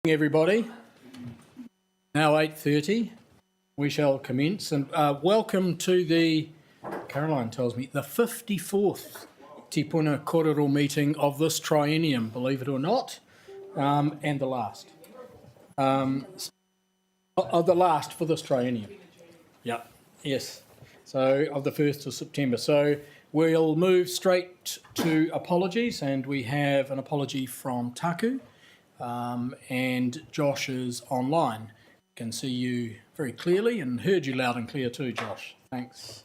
Everybody, now 8:30, we shall commence, and welcome to the, Caroline tells me, the 54th Tipuna Kōrero meeting of this triennium, believe it or not, and the last. The last for this triennium. Yeah, yes. So of the 1st of September. So we'll move straight to apologies, and we have an apology from Taku. And Josh is online. Can see you very clearly and heard you loud and clear too, Josh. Thanks.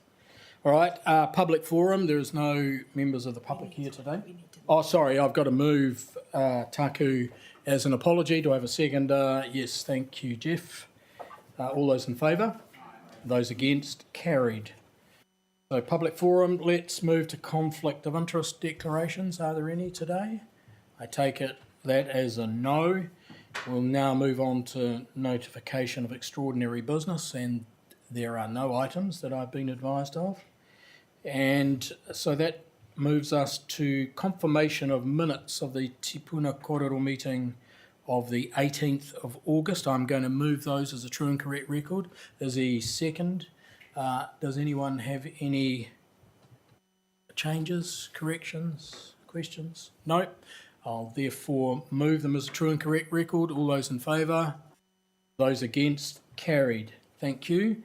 All right, public forum. There's no members of the public here today. Oh, sorry, I've got to move Taku as an apology. Do I have a second? Yes, thank you, Jeff. All those in favour? Those against? Carried. So public forum, let's move to conflict of interest declarations. Are there any today? I take it that as a no. We'll now move on to notification of extraordinary business, and there are no items that I've been advised of. And so that moves us to confirmation of minutes of the Tipuna Kōrero meeting of the 18th of August. I'm going to move those as a true and correct record. As a second, does anyone have any changes, corrections, questions? No. I'll therefore move them as a true and correct record. All those in favour? Those against? Carried. Thank you.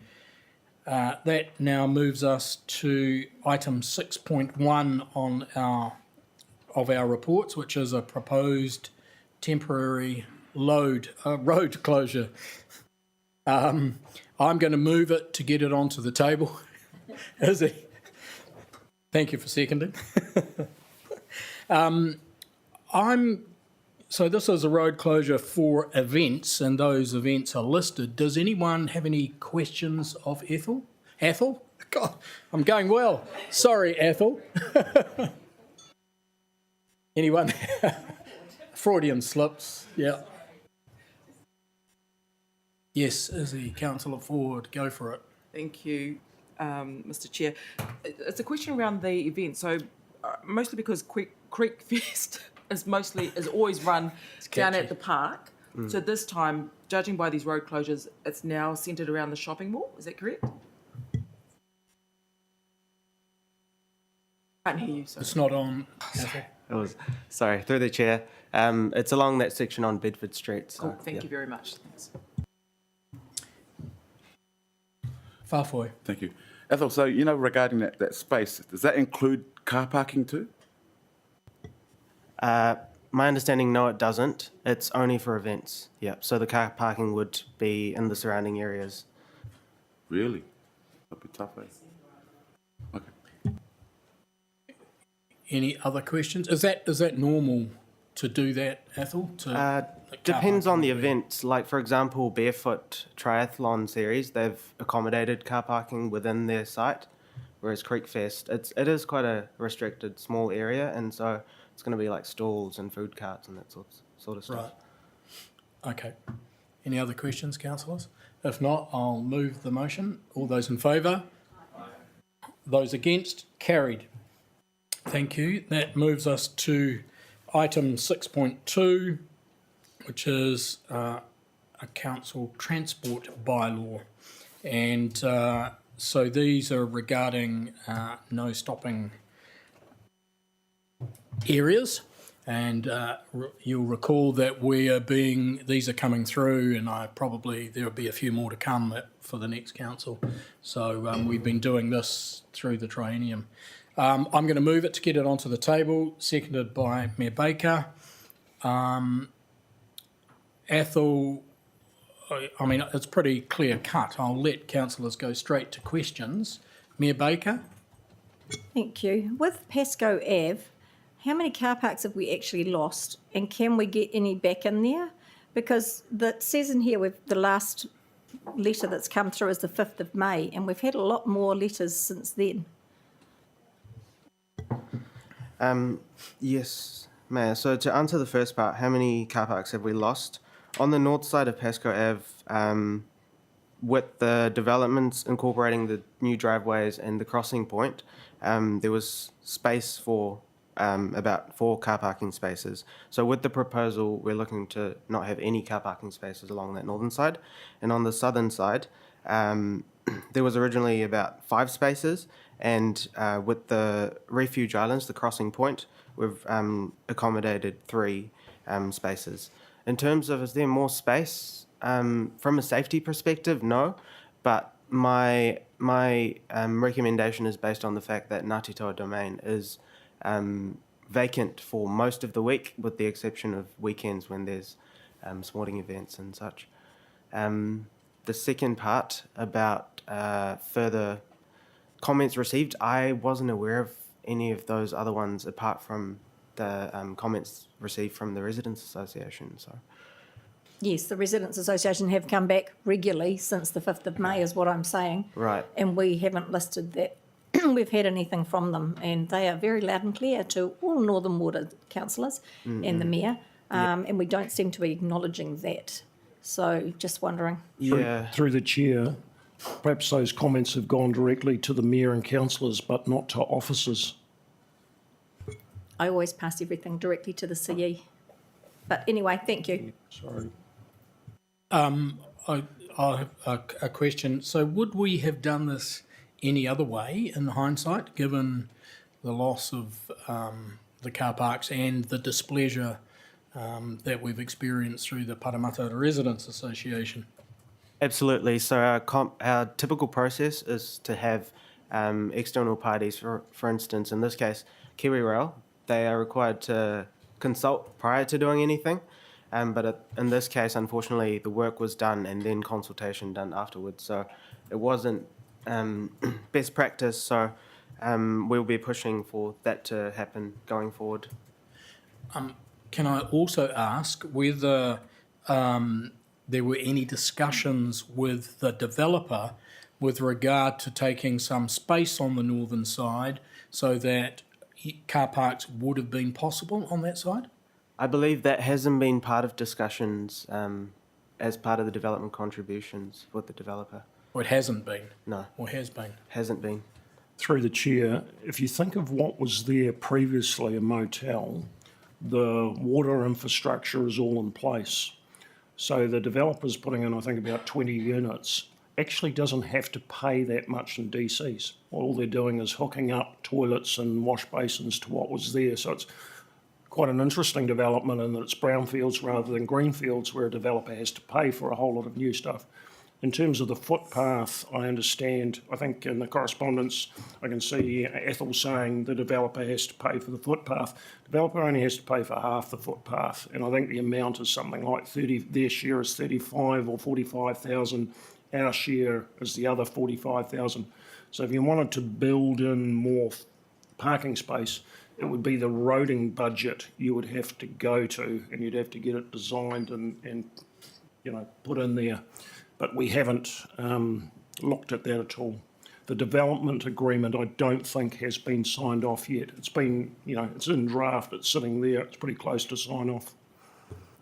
That now moves us to item 6.1 on our reports, which is a proposed temporary road closure. I'm going to move it to get it onto the table. Thank you for seconding. So this is a road closure for events, and those events are listed. Does anyone have any questions of Ethel? Ethel? God, I'm going well. Sorry, Ethel. Anyone? Freudian slips, yeah. Yes, Izzy, Councillor Ford, go for it. Thank you, Mr. Chair. It's a question around the event. So mostly because Creek Fest is always run down at the park. So this time, judging by these road closures, it's now centred around the shopping mall. Is that correct? Can't hear you. Sorry. It's not on. Sorry, through the chair. It's along that section on Bedford Street. So, cool. Thank you very much. Thanks. Farfoy. Thank you. Ethel, so, regarding that space, does that include car parking too? My understanding, no, it doesn't. It's only for events. Yeah. So the car parking would be in the surrounding areas. Really? That'd be tough, eh? Okay. Any other questions? Is that normal to do that, Ethel? Depends on the event. Like, for example, Barefoot Triathlon Series, they've accommodated car parking within their site, whereas Creek Fest, it is quite a restricted small area, and so it's going to be like stalls and food carts and that sort of stuff. Right. Okay. Any other questions, councillors? If not, I'll move the motion. All those in favour? Those against? Carried. Thank you. That moves us to item 6.2, which is a council transport bylaw. And so these are regarding no stopping areas, and you'll recall that these are coming through, and there'll be a few more to come for the next council. So we've been doing this through the triennium. I'm going to move it to get it onto the table, seconded by Mayor Baker. Ethel, I mean, it's pretty clear cut. I'll let councillors go straight to questions. Mayor Baker? Thank you. With Pascoe Ave, how many car parks have we actually lost, and can we get any back in there? Because it says in here the last letter that's come through is the 5th of May, and we've had a lot more letters since then. Yes, Mayor. So to answer the first part, how many car parks have we lost? On the north side of Pascoe Ave, with the developments incorporating the new driveways and the crossing point, there was space for about 4 car parking spaces. So with the proposal, we're looking to not have any car parking spaces along that northern side. And on the southern side, there was originally about 5 spaces, and with the refuge islands, the crossing point, we've accommodated 3 spaces. In terms of, is there more space? From a safety perspective, no, but my recommendation is based on the fact that Ngāti Toa Domain is vacant for most of the week, with the exception of weekends when there's sporting events and such. The second part about further comments received, I wasn't aware of any of those other ones apart from the comments received from the Residents Association. So. Yes, the Residents Association have come back regularly since the 5th of May is what I'm saying. Right. And we haven't listed that we've had anything from them, and they are very loud and clear to all Northern Water councillors and the Mayor, and we don't seem to be acknowledging that. So just wondering. Yeah. Through the chair, perhaps those comments have gone directly to the mayor and councillors, but not to officers. I always pass everything directly to the CE. But anyway, thank you. Sorry. I have a question. So would we have done this any other way in hindsight, given the loss of the car parks and the displeasure that we've experienced through the Parramatta Residents Association? Absolutely. So our typical process is to have external parties, for instance, in this case, Kiwi Rail. They are required to consult prior to doing anything. But in this case, unfortunately, the work was done and then consultation done afterwards. So it wasn't best practice. So we'll be pushing for that to happen going forward. Can I also ask whether there were any discussions with the developer with regard to taking some space on the northern side so that car parks would have been possible on that side? I believe that hasn't been part of discussions as part of the development contributions with the developer. Or it hasn't been? No, Or has been? hasn't been. Through the chair, if you think of what was there previously, a motel, the water infrastructure is all in place. So the developer's putting in, I think, about 20 units, actually doesn't have to pay that much in DCs. All they're doing is hooking up toilets and wash basins to what was there. So it's quite an interesting development in that it's brownfields rather than greenfields, where a developer has to pay for a whole lot of new stuff. In terms of the footpath, I understand, I think in the correspondence, I can see Ethel saying the developer has to pay for the footpath. Developer only has to pay for half the footpath, and I think the amount is something like 30, their share is 35 or 45,000, our share is the other 45,000. So if you wanted to build in more parking space, it would be the roading budget you would have to go to, and you'd have to get it designed and put in there. But we haven't looked at that at all. The development agreement, I don't think, has been signed off yet. It's been, it's in draft, it's sitting there, it's pretty close to sign off.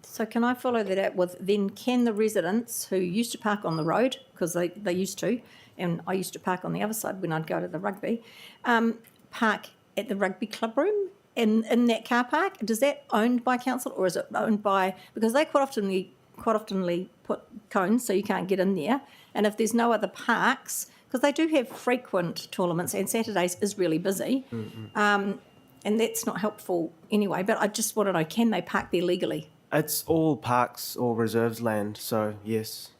So can I follow that up with, then can the residents who used to park on the road, because they used to, and I used to park on the other side when I'd go to the rugby, park at the rugby club room in that car park? Does that owned by council, or is it owned by, because they quite oftenly put cones so you can't get in there, and if there's no other parks, because they do have frequent tournaments and Saturdays is really busy, and that's not helpful anyway, but I just want to know, can they park there legally? It's all parks or reserves land, so yes.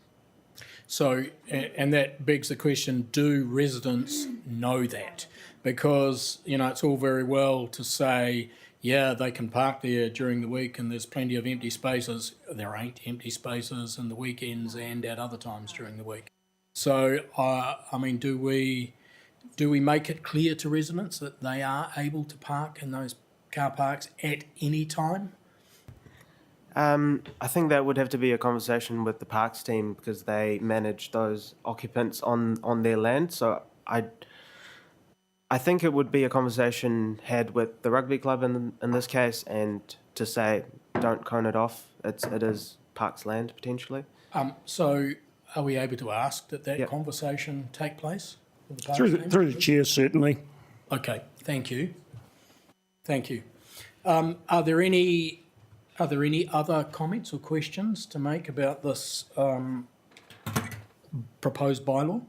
So, and that begs the question, do residents know that? Because, it's all very well to say, yeah, they can park there during the week and there's plenty of empty spaces. There ain't empty spaces in the weekends and at other times during the week. So, do we make it clear to residents that they are able to park in those car parks at any time? I think that would have to be a conversation with the parks team, because they manage those occupants on their land. So I think it would be a conversation had with the rugby club in this case, and to say, don't cone it off. It is parks land potentially. So are we able to ask that Yep. conversation take place with the parks Through team? the chair, certainly. Okay, thank you. Thank you. Are there any other comments or questions to make about this proposed bylaw?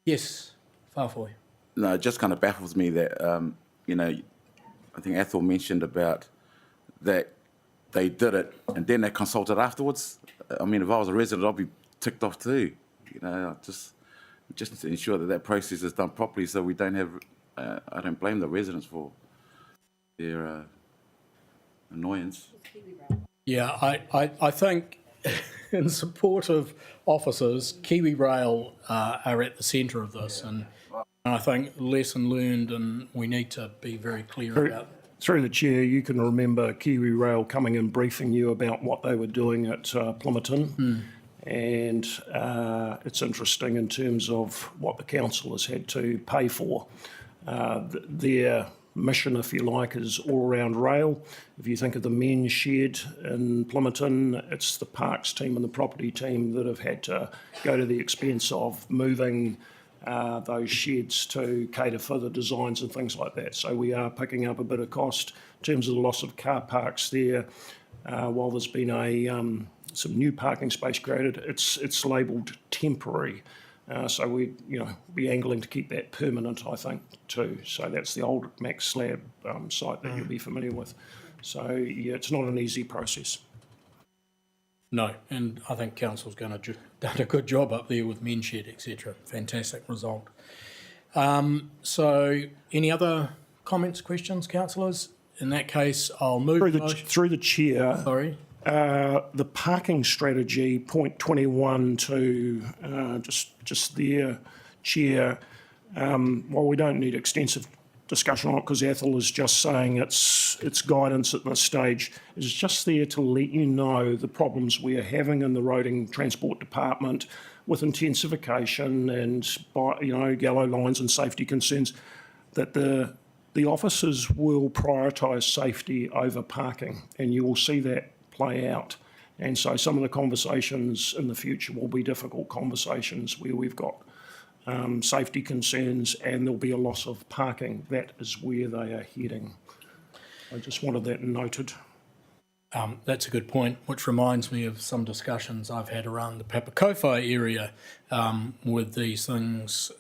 Yes, Whāwhoi. No, it just kind of baffles me that, I think Ethel mentioned about that they did it and then they consulted afterwards. I mean, if I was a resident, I'd be ticked off too. Just to ensure that process is done properly so we don't have, I don't blame the residents for their annoyance. Yeah, I think in support of officers, Kiwi Rail are at the centre of this, and I think lesson learned, and we need to be very clear about. Through the chair, you can remember Kiwi Rail coming and briefing you about what they were doing at Plumerton. And it's interesting in terms of what the council has had to pay for. Their mission, if you like, is all around rail. If you think of the men's shed in Plumerton, it's the parks team and the property team that have had to go to the expense of moving those sheds to cater for the designs and things like that. So we are picking up a bit of cost in terms of the loss of car parks there. While there's been some new parking space created, it's labelled temporary. So we'd be angling to keep that permanent, I think, too. So that's the old Max Slab site that you'll be familiar with. So yeah, it's not an easy process. No, and I think council's done a good job up there with men's shed, etc. Fantastic result. So any other comments, questions, councillors? In that case, I'll move Through the chair. Sorry. The parking strategy, point 21 to just there, Chair, while we don't need extensive discussion on it because Ethel is just saying it's guidance at this stage, is just there to let you know the problems we are having in the Road and Transport Department with intensification and yellow lines and safety concerns, that the officers will prioritise safety over parking, and you will see that play out. And so some of the conversations in the future will be difficult conversations where we've got safety concerns and there'll be a loss of parking. That is where they are heading. I just wanted that noted. That's a good point, which reminds me of some discussions I've had around the Papakowhai area with these things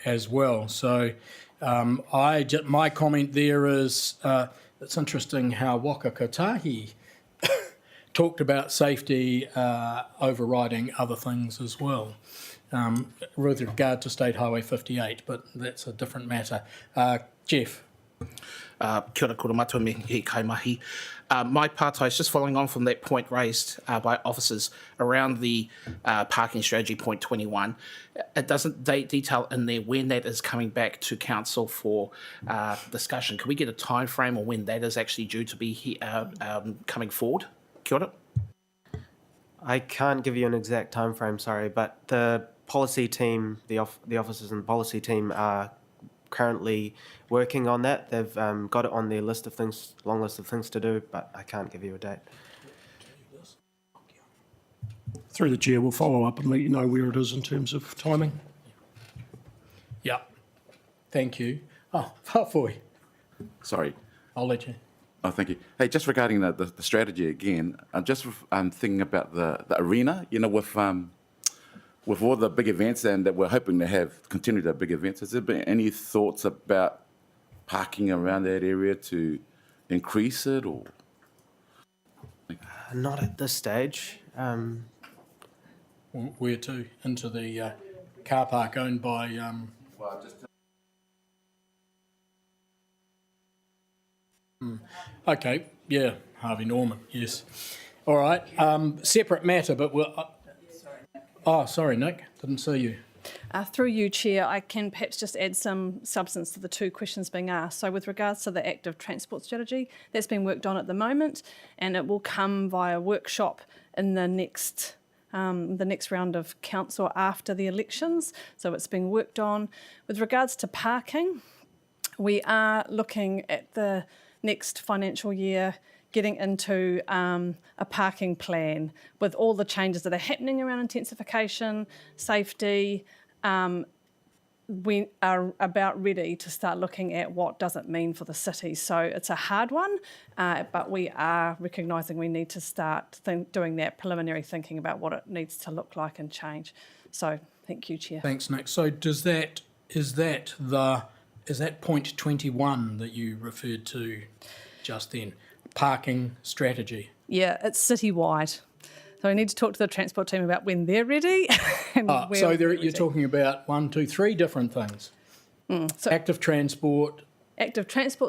as well. So my comment there is it's interesting how Waka Kotahi talked about safety overriding other things as well, with regard to State Highway 58, but that's a different matter. Jeff. Kia ora kora matua me he kaimahi. My partai is just following on from that point raised by officers around the parking strategy, point 21. It doesn't detail in there when that is coming back to council for discussion. Can we get a time frame on when that is actually due to be coming forward? Kia ora. I can't give you an exact time frame, sorry, but the policy team, the officers and policy team are currently working on that. They've got it on their list of things, long list of things to do, but I can't give you a date. Through the chair, we'll follow up and let you know where it is in terms of timing. Yeah. Thank you. Oh, Whāwhoi. Sorry. I'll let you. Oh, thank you. Hey, just regarding the strategy again, I'm just thinking about the arena, with all the big events and that we're hoping to continue the big events. Has there been any thoughts about parking around that area to increase it or? Not at this stage. Where to? Into the car park owned by... Okay, yeah, Harvey Norman, yes. All right, separate matter, but we'll... sorry, Nick, didn't see you. Through you, Chair, I can perhaps just add some substance to the two questions being asked. So with regards to the active transport strategy, that's being worked on at the moment, and it will come via workshop in the next round of council after the elections. So it's being worked on. With regards to parking, we are looking at the next financial year getting into a parking plan with all the changes that are happening around intensification, safety, we are about ready to start looking at what does it mean for the city. So it's a hard one, but we are recognising we need to start doing that preliminary thinking about what it needs to look like and change. So thank you, Chair. Thanks, Nick. So is that point 21 that you referred to just then? Parking strategy. Yeah, it's citywide. So we need to talk to the transport team about when they're ready. And So you're talking about 1, 2, 3 different things. So Active transport,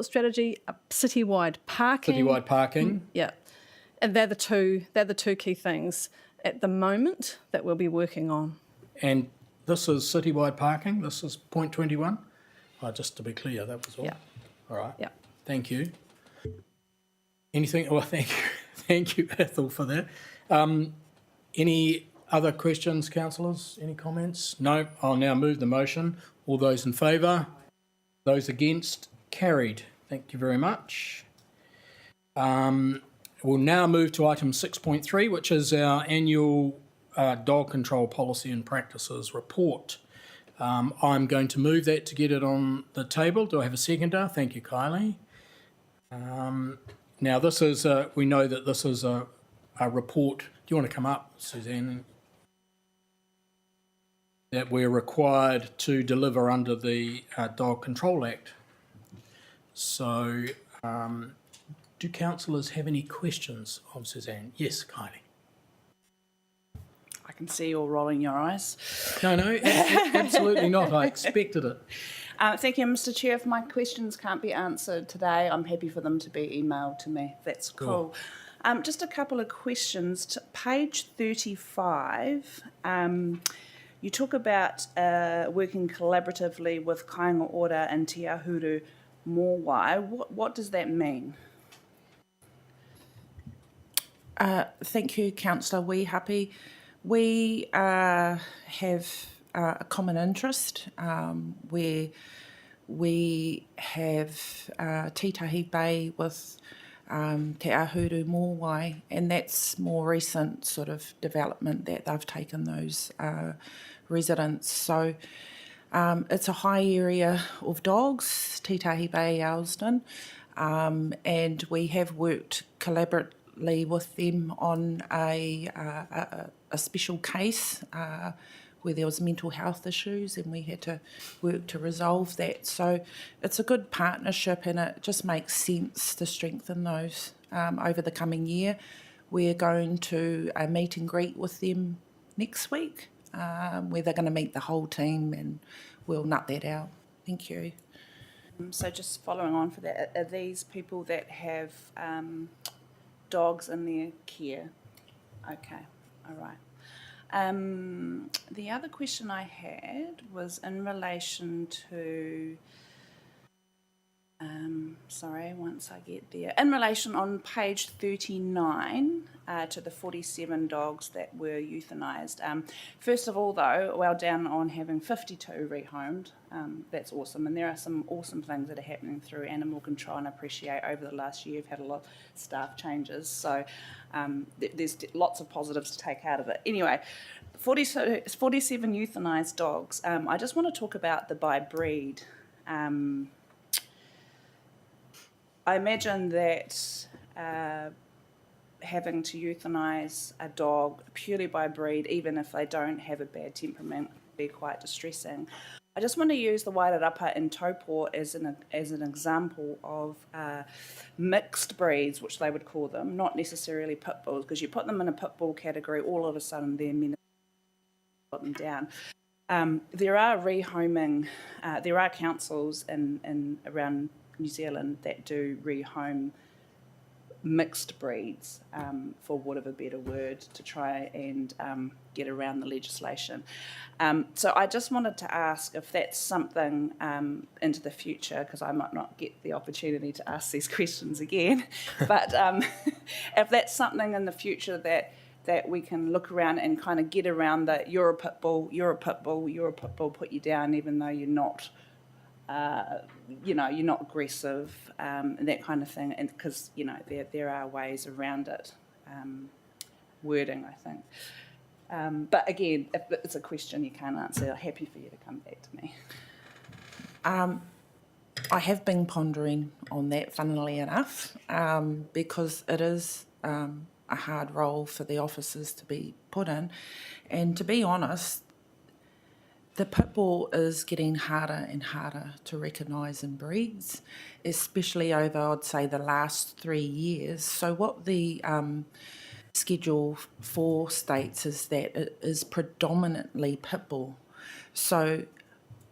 strategy, citywide parking. citywide parking. Yeah, and they're the two key things at the moment that we'll be working on. And this is citywide parking. This is point 21. Just to be clear, that was all. Yeah. All right. Yeah. Thank you. Anything? Well, thank you, Ethel, for that. Any other questions, councillors? Any comments? No. I'll now move the motion. All those in favour? Those against? Carried. Thank you very much. We'll now move to item 6.3, which is our annual dog control policy and practices report. I'm going to move that to get it on the table. Do I have a seconder? Thank you, Kylie. Now, this is we know that this is a report. Do you want to come up, Suzanne? That we're required to deliver under the Dog Control Act. So, do councillors have any questions of Suzanne? Yes, Kylie. I can see you all rolling your eyes. No, absolutely not. I expected it. Thank you, Mr. Chair. If my questions can't be answered today, I'm happy for them to be emailed to me. That's cool. Just a couple of questions. Page 35, you talk about working collaboratively with Kāinga Ora and Te Ahuru Mōwai. What does that mean? Thank you, Councillor Weehappy. We have a common interest where we have Titahi Bay with Te Ahuru Mōwai, and that's more recent sort of development that they've taken those residents. So it's a high area of dogs, Titahi Bay, Elsdon, and we have worked collaboratively with them on a special case where there was mental health issues and we had to work to resolve that. So it's a good partnership and it just makes sense to strengthen those over the coming year. We're going to a meet and greet with them next week where they're going to meet the whole team and we'll nut that out. Thank you. So just following on for that, are these people that have dogs in their care? Okay, all right. The other question I had was in relation to, once I get there, in relation on page 39 to the 47 dogs that were euthanised. First of all, though, well done on having 52 rehomed. That's awesome, and there are some awesome things that are happening through animal control, and I appreciate over the last year you've had a lot of staff changes, so there's lots of positives to take out of it. Anyway, 47 euthanised dogs. I just want to talk about the by breed. I imagine that having to euthanise a dog purely by breed, even if they don't have a bad temperament, would be quite distressing. I just want to use the Wairarapa in Taupō as an example of mixed breeds, which they would call them, not necessarily pit bulls, because you put them in a pit bull category, all of a sudden they're men put them down. There are rehoming, there are councils in around New Zealand that do rehome mixed breeds, for want of a better word, to try and get around the legislation. So I just wanted to ask if that's something into the future, because I might not get the opportunity to ask these questions again, but if that's something in the future that we can look around and kind of get around that you're a pit bull, you're a pit bull, you're a pit bull, put you down even though you're not you're not aggressive, and that kind of thing, and because there are ways around it, wording, I think. But again, if it's a question you can't answer, happy for you to come back to me. I have been pondering on that, funnily enough, because it is a hard role for the officers to be put in. And to be honest, the pit bull is getting harder and harder to recognise in breeds, especially over, I'd say, the last 3 years. So what the Schedule 4 states is that it is predominantly pit bull. So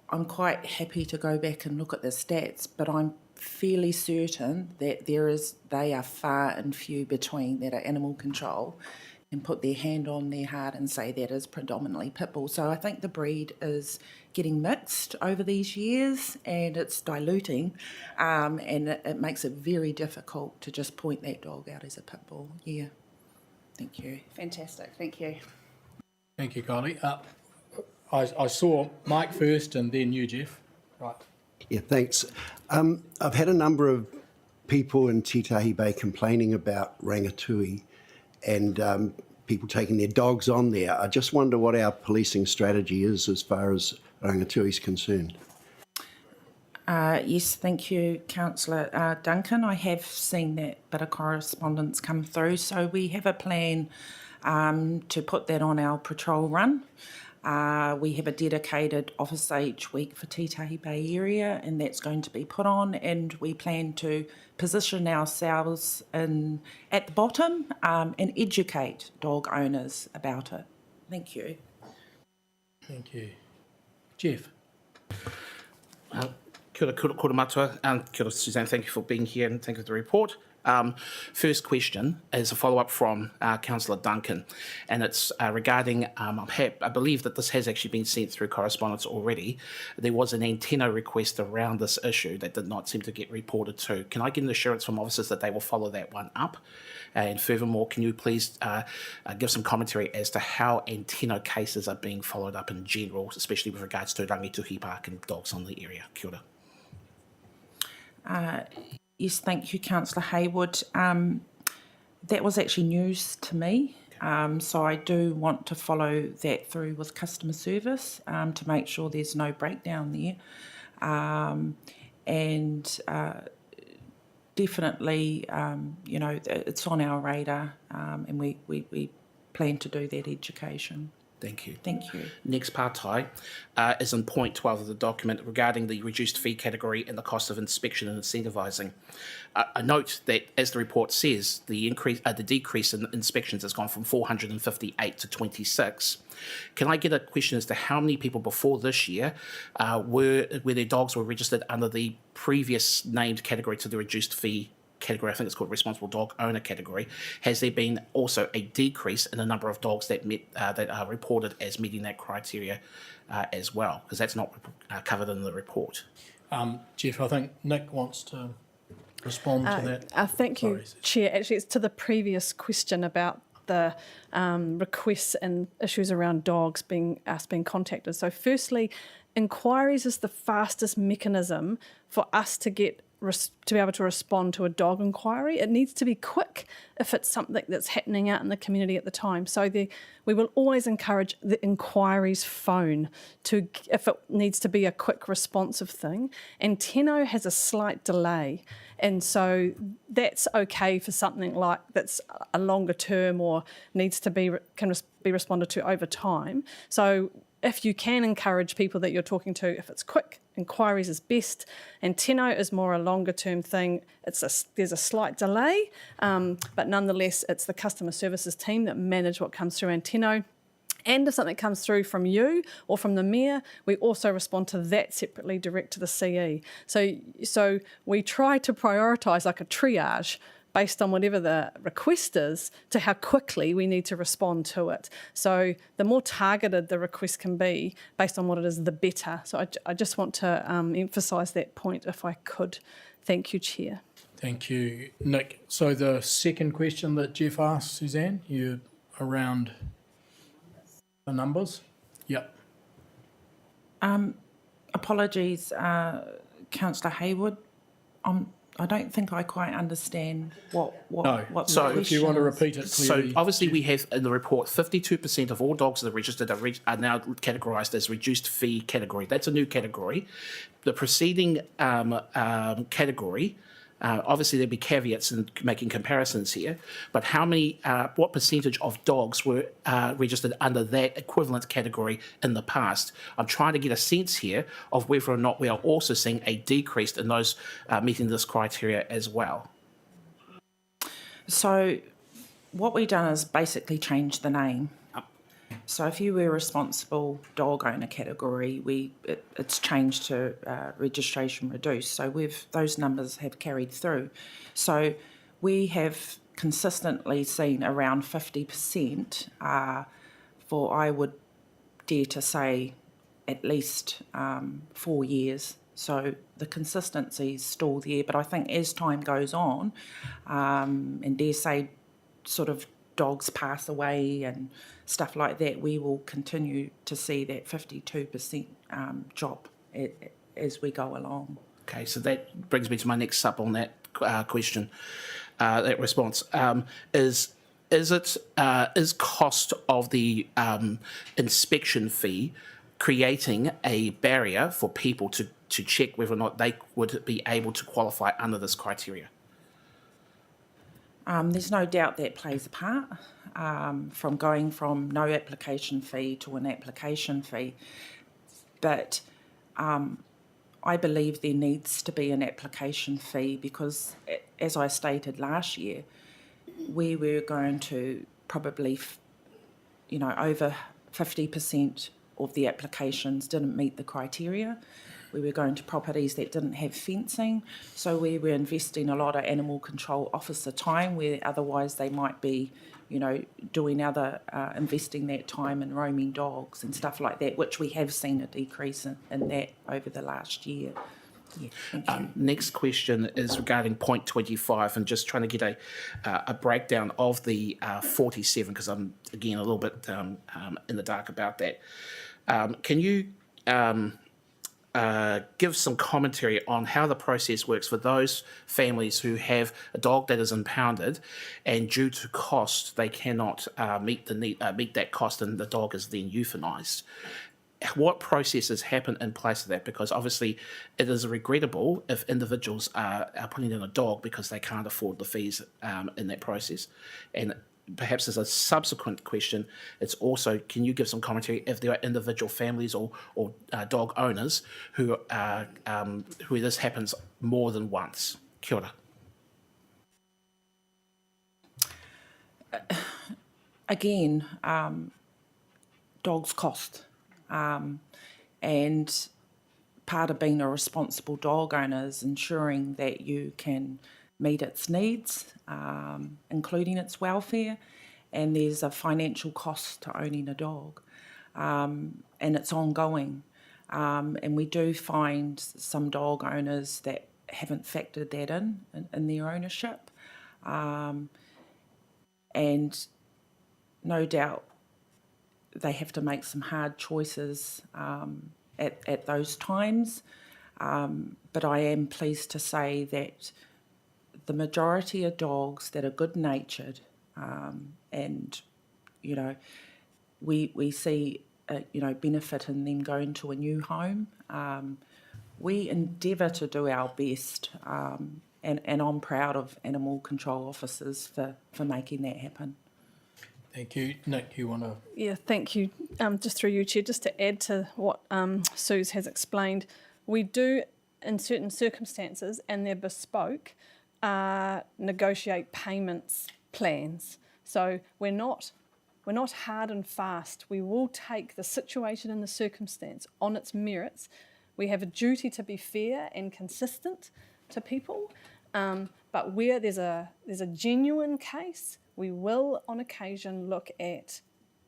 I'm quite happy to go back and look at the stats, but I'm fairly certain that they are far and few between that are animal control and put their hand on their heart and say that is predominantly pit bull. So I think the breed is getting mixed over these years and it's diluting, and it makes it very difficult to just point that dog out as a pit bull. Yeah. Thank you. Fantastic, thank you. Thank you, Kylie. I saw Mike first and then you, Jeff. Right. Yeah, thanks. I've had a number of people in Titahi Bay complaining about rangatui and people taking their dogs on there. I just wonder what our policing strategy is as far as rangatui is concerned. Yes, thank you, Councillor Duncan. I have seen that bit of correspondence come through. So we have a plan to put that on our patrol run. We have a dedicated officer each week for Titahi Bay area, and that's going to be put on, and we plan to position ourselves at the bottom and educate dog owners about it. Thank you. Thank you. Jeff. Kia ora matua, and kia ora Suzanne, thank you for being here and thank you for the report. First question is a follow-up from Councillor Duncan, and it's regarding, I believe that this has actually been sent through correspondence already. There was an antenna request around this issue that did not seem to get reported to. Can I get an assurance from officers that they will follow that one up? And furthermore, can you please give some commentary as to how antenna cases are being followed up in general, especially with regards to Rangituhi Park and dogs on the area? Kia ora. Yes, thank you, Councillor Hayward. That was actually news to me, so I do want to follow that through with customer service to make sure there's no breakdown there. And definitely, it's on our radar, and we plan to do that education. Thank you. Thank you. Next partai is in point 12 of the document regarding the reduced fee category and the cost of inspection and incentivising. I note that, as the report says, the decrease in inspections has gone from 458 to 26. Can I get a question as to how many people before this year where their dogs were registered under the previous named category to the reduced fee category? I think it's called responsible dog owner category. Has there been also a decrease in the number of dogs that are reported as meeting that criteria as well? Because that's not covered in the report. Jeff, I think Nick wants to respond to that. Thank you, Chair. Actually, it's to the previous question about the requests and issues around dogs being contacted. So firstly, inquiries is the fastest mechanism for us to get to be able to respond to a dog inquiry. It needs to be quick if it's something that's happening out in the community at the time. So we will always encourage the inquiries phone if it needs to be a quick responsive thing. And Tenno has a slight delay. And so that's okay for something like that's a longer term or needs to be responded to over time. So if you can encourage people that you're talking to, if it's quick, inquiries is best. And Tenno is more a longer term thing. There's a slight delay, but nonetheless, it's the customer services team that manage what comes through Tenno. And if something comes through from you or from the mayor, we also respond to that separately direct to the CE. So we try to prioritise like a triage based on whatever the request is to how quickly we need to respond to it. So the more targeted the request can be based on what it is, the better. So I just want to emphasise that point if I could. Thank you, Chair. Thank you, Nick. So the second question that Jeff asked, Suzanne, you around the numbers? Yep. Apologies, Councillor Hayward. I'm I don't think I quite understand what No. what So the if you want to question is. repeat it So clearly. obviously we have in the report 52% of all dogs that are registered are now categorised as reduced fee category. That's a new category. The preceding category, obviously there'd be caveats in making comparisons here, but what percentage of dogs were registered under that equivalent category in the past? I'm trying to get a sense here of whether or not we are also seeing a decrease in those meeting this criteria as well. So what we've done is basically change the name. So if you were responsible dog owner category, it's changed to registration reduced. So those numbers have carried through. So we have consistently seen around 50% for, I would dare to say, at least 4 years. So the consistency is still there. But I think as time goes on, and dare say sort of dogs pass away and stuff like that, we will continue to see that 52% drop as we go along. Okay, so that brings me to my next sub on that question, that response. Is cost of the inspection fee creating a barrier for people to check whether or not they would be able to qualify under this criteria? There's no doubt that plays a part, from going from no application fee to an application fee. But I believe there needs to be an application fee because, as I stated last year, we were going to probably, over 50% of the applications didn't meet the criteria. We were going to properties that didn't have fencing, so we were investing a lot of animal control officer time where otherwise they might be, doing other, investing that time in roaming dogs and stuff like that, which we have seen a decrease in that over the last year. Yeah, thank you. Next question is regarding point 25 and just trying to get a breakdown of the 47 because I'm, again, a little bit in the dark about that. Can you give some commentary on how the process works for those families who have a dog that is impounded and due to cost they cannot meet that cost and the dog is then euthanised? What processes happen in place of that? Because obviously it is regrettable if individuals are putting in a dog because they can't afford the fees in that process. And perhaps as a subsequent question, it's also, can you give some commentary if there are individual families or dog owners who this happens more than once? Kia ora. Again, dogs cost. And part of being a responsible dog owner is ensuring that you can meet its needs, including its welfare, and there's a financial cost to owning a dog, and it's ongoing. And we do find some dog owners that haven't factored that in their ownership, and no doubt they have to make some hard choices at those times. But I am pleased to say that the majority of dogs that are good-natured and, we see, benefit in them going to a new home. We endeavour to do our best, and I'm proud of animal control officers for making that happen. Thank you. Nick, you want to... Yeah, thank you. Just through you, Chair, just to add to what Suze has explained, we do, in certain circumstances, and they're bespoke, negotiate payments plans. So we're not hard and fast. We will take the situation and the circumstance on its merits. We have a duty to be fair and consistent to people, but where there's a genuine case, we will, on occasion, look at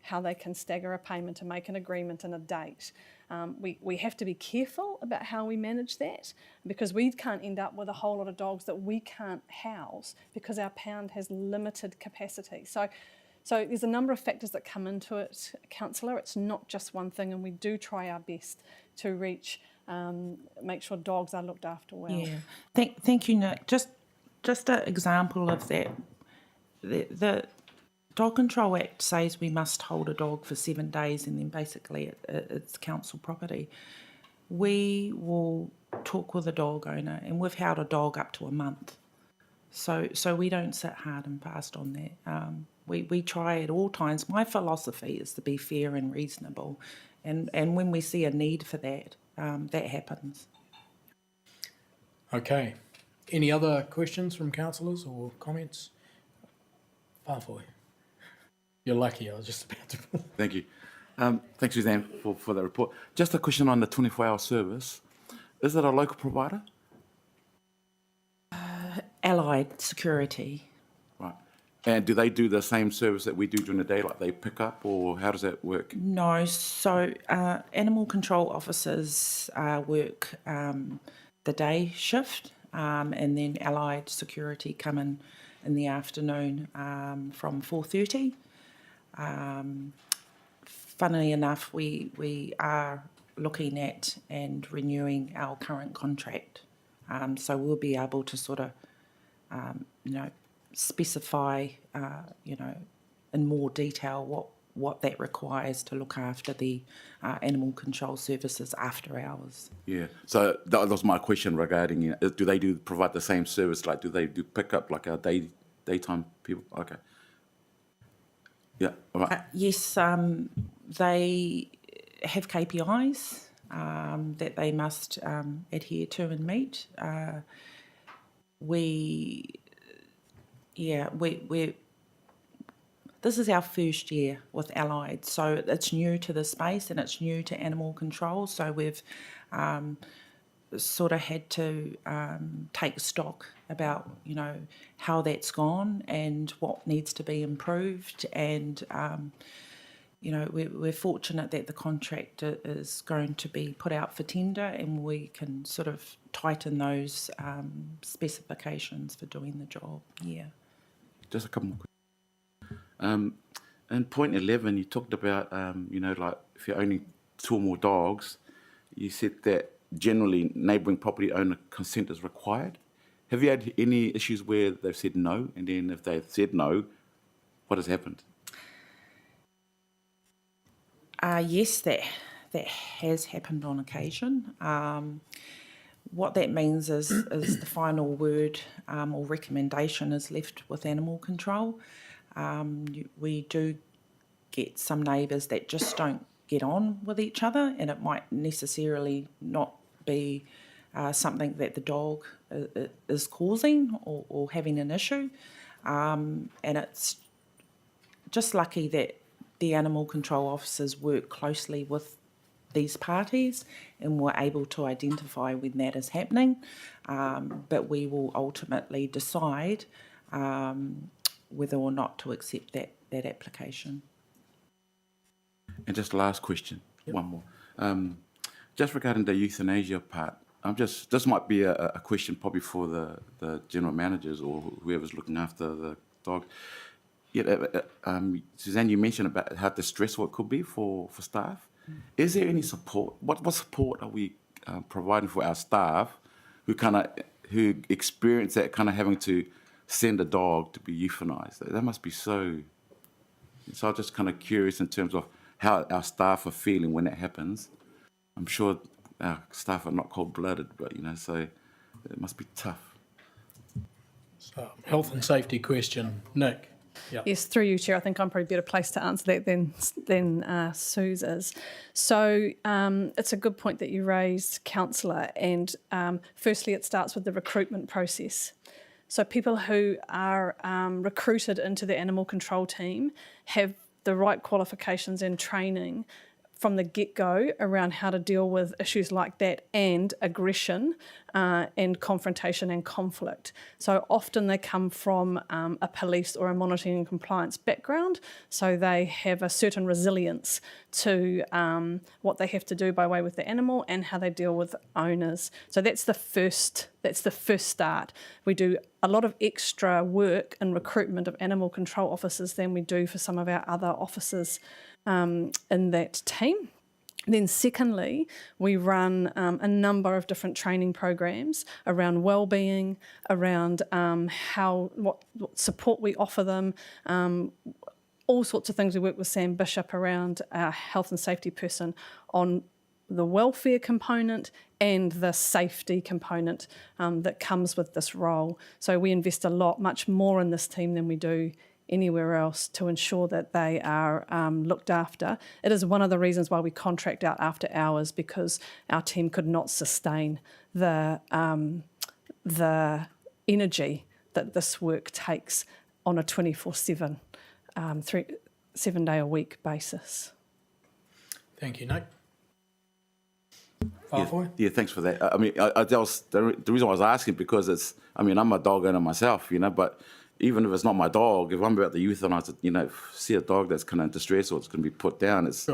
how they can stagger a payment and make an agreement and a date. We have to be careful about how we manage that because we can't end up with a whole lot of dogs that we can't house because our pound has limited capacity. So there's a number of factors that come into it, Councillor. It's not just one thing, and we do try our best to reach make sure dogs are looked after well. Yeah, thank you, Nick. Just an example of that. The Dog Control Act says we must hold a dog for 7 days and then basically it's council property. We will talk with a dog owner, and we've held a dog up to a month. So we don't sit hard and fast on that. We try at all times. My philosophy is to be fair and reasonable, and when we see a need for that, that happens. Okay. Any other questions from councillors or comments? Whāwhoi. You're lucky, I was just about to... Thank you. Thanks, Suzanne, for that report. Just a question on the 24-hour service. Is it a local provider? Allied Security. Right. And do they do the same service that we do during the day, like they pick up, or how does that work? No, so animal control officers work the day shift, and then Allied Security come in the afternoon from 4:30. Funnily enough, we are looking at and renewing our current contract, so we'll be able to sort of, specify, in more detail what that requires to look after the animal control services after hours. Yeah. So that was my question regarding, do they provide the same service? Like, do they do pick up like our daytime people? Okay. Yeah. All right. Yes, they have KPIs that they must adhere to and meet. This is our first year with Allied, so it's new to the space and it's new to animal control. So we've sort of had to take stock about, how that's gone and what needs to be improved. And, we're fortunate that the contract is going to be put out for tender and we can sort of tighten those specifications for doing the job. Yeah. Just a couple more questions. In point 11, you talked about, like if you're owning 2 or more dogs, you said that generally neighbouring property owner consent is required. Have you had any issues where they've said no, and then if they've said no, what has happened? Yes, that has happened on occasion. What that means is the final word or recommendation is left with animal control. We do get some neighbours that just don't get on with each other, and it might necessarily not be something that the dog is causing or having an issue. And it's just lucky that the animal control officers work closely with these parties and we're able to identify when that is happening. But we will ultimately decide whether or not to accept that application. And just last question, one more. Just regarding the euthanasia part, this might be a question probably for the general managers or whoever's looking after the dog. Yeah, Suzanne, you mentioned about how distressful it could be for staff. Is there any support? What support are we providing for our staff who experience that kind of having to send a dog to be euthanized? That must be so. So I'm just kind of curious in terms of how our staff are feeling when that happens. I'm sure our staff are not cold-blooded, but so it must be tough. So, health and safety question, Nick. Yep. Yes, through you, Chair. I think I'm probably better placed to answer that than Suze is. So it's a good point that you raised, Councillor, and firstly it starts with the recruitment process. So people who are recruited into the animal control team have the right qualifications and training from the get-go around how to deal with issues like that and aggression and confrontation and conflict. So often they come from a police or a monitoring and compliance background, so they have a certain resilience to what they have to do by way with the animal and how they deal with owners. So that's the first start. We do a lot of extra work in recruitment of animal control officers than we do for some of our other officers in that team. Then secondly, we run a number of different training programs around wellbeing, around what support we offer them, all sorts of things. We work with Sam Bishop around our health and safety person on the welfare component and the safety component that comes with this role. So we invest much more in this team than we do anywhere else to ensure that they are looked after. It is one of the reasons why we contract out after hours, because our team could not sustain the energy that this work takes on a 24/7, 7-day-a-week basis. Thank you, Nate. Yeah, thanks for that. I mean, the reason I was asking, because I'm a dog owner myself, but even if it's not my dog, if I'm about the youth and I, see a dog that's kind of in distress or it's going to be put down, it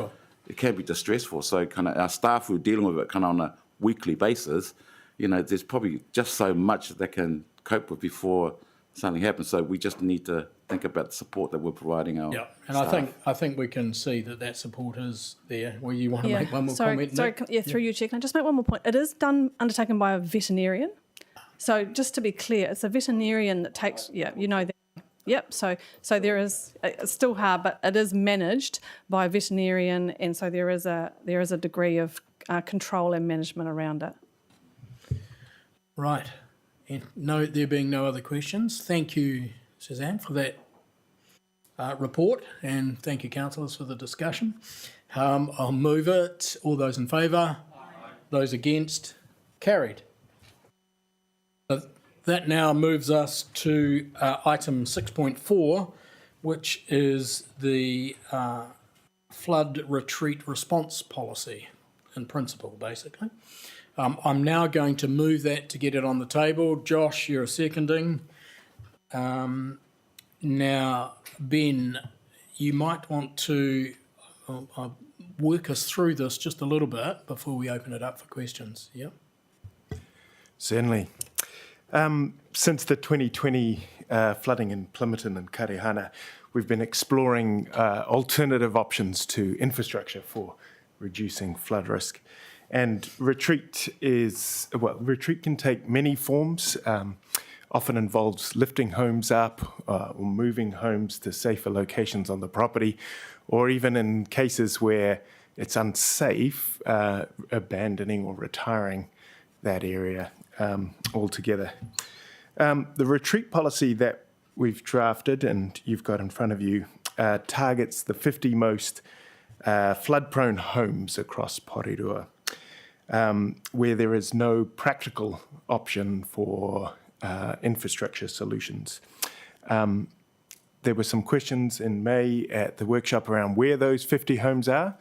can be distressful. So kind of our staff who are dealing with it kind of on a weekly basis, there's probably just so much that they can cope with before something happens. So we just need to think about the support that we're providing our staff. I think we can see that support is there. Well, you want to make one more comment? Sorry, Nick? through you, Chair. Can I just make one more point? It is undertaken by a veterinarian. So just to be clear, it's a veterinarian that takes, that. Yep, so there is, it's still hard, but it is managed by a veterinarian, and so there is a degree of control and management around it. Right. And there being no other questions, thank you, Suzanne, for that report, and thank you, councillors, for the discussion. I'll move it. All those in favour? Aye. Those against? Carried. That now moves us to item 6.4, which is the flood retreat response policy in principle, basically. I'm now going to move that to get it on the table. Josh, you're seconding. Now, Ben, you might want to work us through this just a little bit before we open it up for questions. Yeah. Certainly. Since the 2020 flooding in Plimerton and Karehana, we've been exploring alternative options to infrastructure for reducing flood risk. And retreat can take many forms, often involves lifting homes up or moving homes to safer locations on the property, or even in cases where it's unsafe, abandoning or retiring that area altogether. The retreat policy that we've drafted and you've got in front of you targets the 50 most flood-prone homes across Porirua, where there is no practical option for infrastructure solutions. There were some questions in May at the workshop around where those 50 homes are.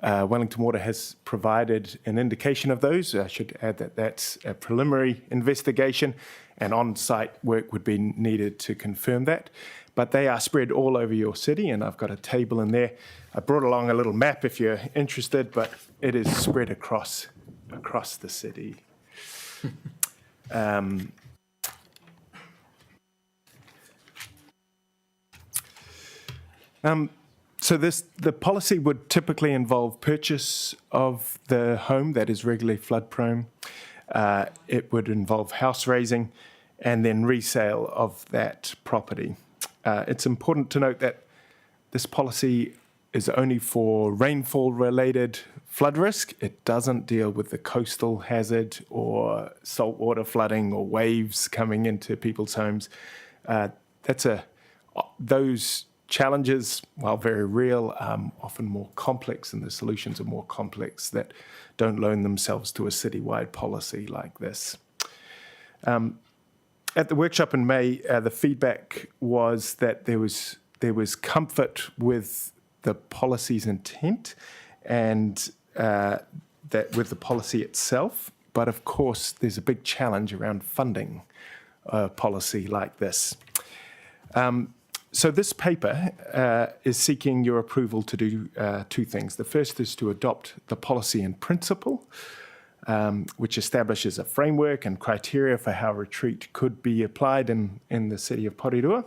Wellington Water has provided an indication of those. I should add that that's a preliminary investigation, and on-site work would be needed to confirm that. But they are spread all over your city, and I've got a table in there. I brought along a little map if you're interested, but it is spread across the city. So the policy would typically involve purchase of the home that is regularly flood prone. It would involve house raising and then resale of that property. It's important to note that this policy is only for rainfall-related flood risk. It doesn't deal with the coastal hazard or saltwater flooding or waves coming into people's homes. Those challenges, while very real, often more complex, and the solutions are more complex that don't loan themselves to a citywide policy like this. At the workshop in May, the feedback was that there was comfort with the policy's intent and that with the policy itself, but of course there's a big challenge around funding a policy like this. So this paper is seeking your approval to do two things. The first is to adopt the policy in principle, which establishes a framework and criteria for how retreat could be applied in the city of Porirua.